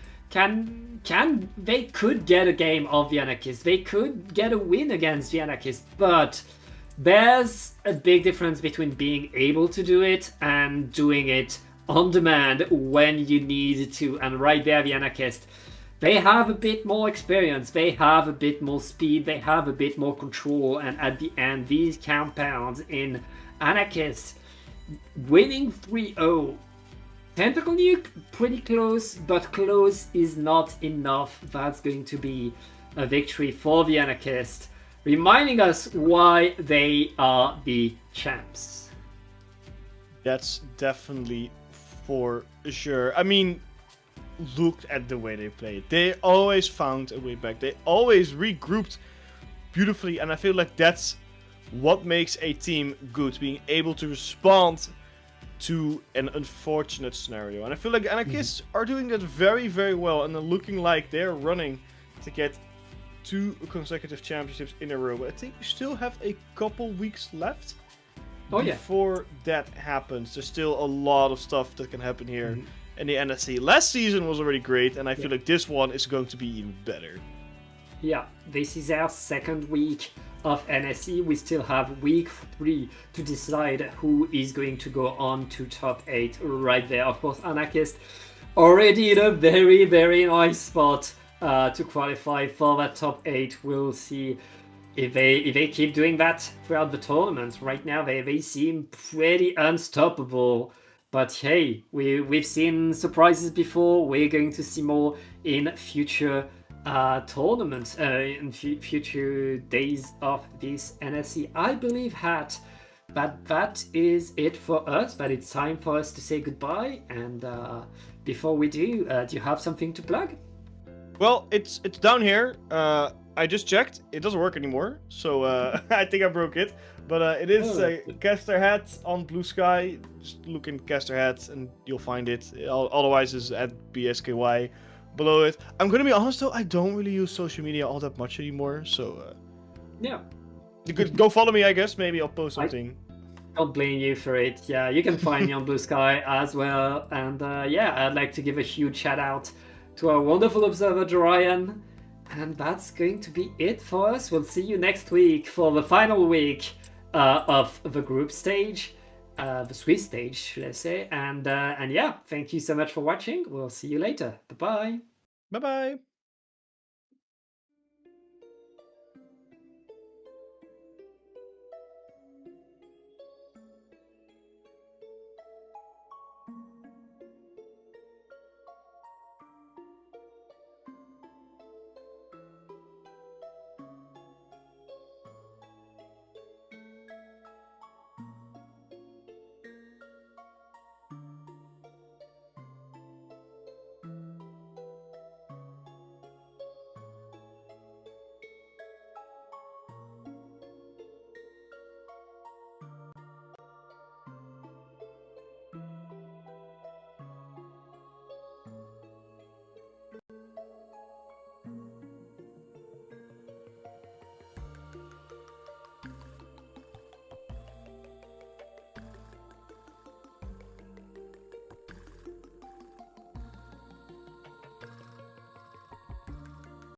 [SPEAKER 3] could get a game of the anarchists, they could get a win against the anarchists, but there's a big difference between being able to do it and doing it on demand when you need to. And right there, the anarchists, they have a bit more experience, they have a bit more speed, they have a bit more control, and at the end, these compounds in anarchists winning 3-0. Tentacle Nuke, pretty close, but close is not enough. That's going to be a victory for the anarchists, reminding us why they are the champs.
[SPEAKER 4] That's definitely for sure. I mean, look at the way they played. They always found a way back. They always regrouped beautifully, and I feel like that's what makes a team good, being able to respond to an unfortunate scenario. And I feel like the Anarchists are doing that very, very well, and they're looking like they're running to get 2 consecutive championships in a row. But I think we still have a couple weeks left before that happens. There's still a lot of stuff that can happen here in the NSE. Last season was already great, and I feel like this one is going to be even better.
[SPEAKER 3] Yeah, this is our second week of NSE. We still have week 3 to decide who is going to go on to top 8 right there. Of course, Anarchist already in a very, very nice spot to qualify for that top 8. We'll see if they keep doing that throughout the tournament. Right now, they seem pretty unstoppable. But hey, we've seen surprises before. We're going to see more in future tournaments, in future days of this NSE. I believe that is it for us, but it's time for us to say goodbye. And before we do you have something to plug?
[SPEAKER 4] Well, it's down here. I just checked. It doesn't work anymore, so I think I broke it. But it is Caster Hat on Blue Sky. Just look in Caster Hat and you'll find it. Otherwise, it's at BSKY below it. I'm gonna be honest though, I don't really use social media all that much anymore. So
[SPEAKER 3] yeah,
[SPEAKER 4] you could go follow me. I guess maybe I'll post something.
[SPEAKER 3] I don't blame you for it. Yeah, you can find me on Blue Sky as well. And yeah, I'd like to give a huge shout out to our wonderful observer Jorian. And that's going to be it for us. We'll see you next week for the final week of the group stage, the Swiss stage, should I say. And yeah, thank you so much for watching. We'll see you later. Bye-bye.
[SPEAKER 4] Bye-bye.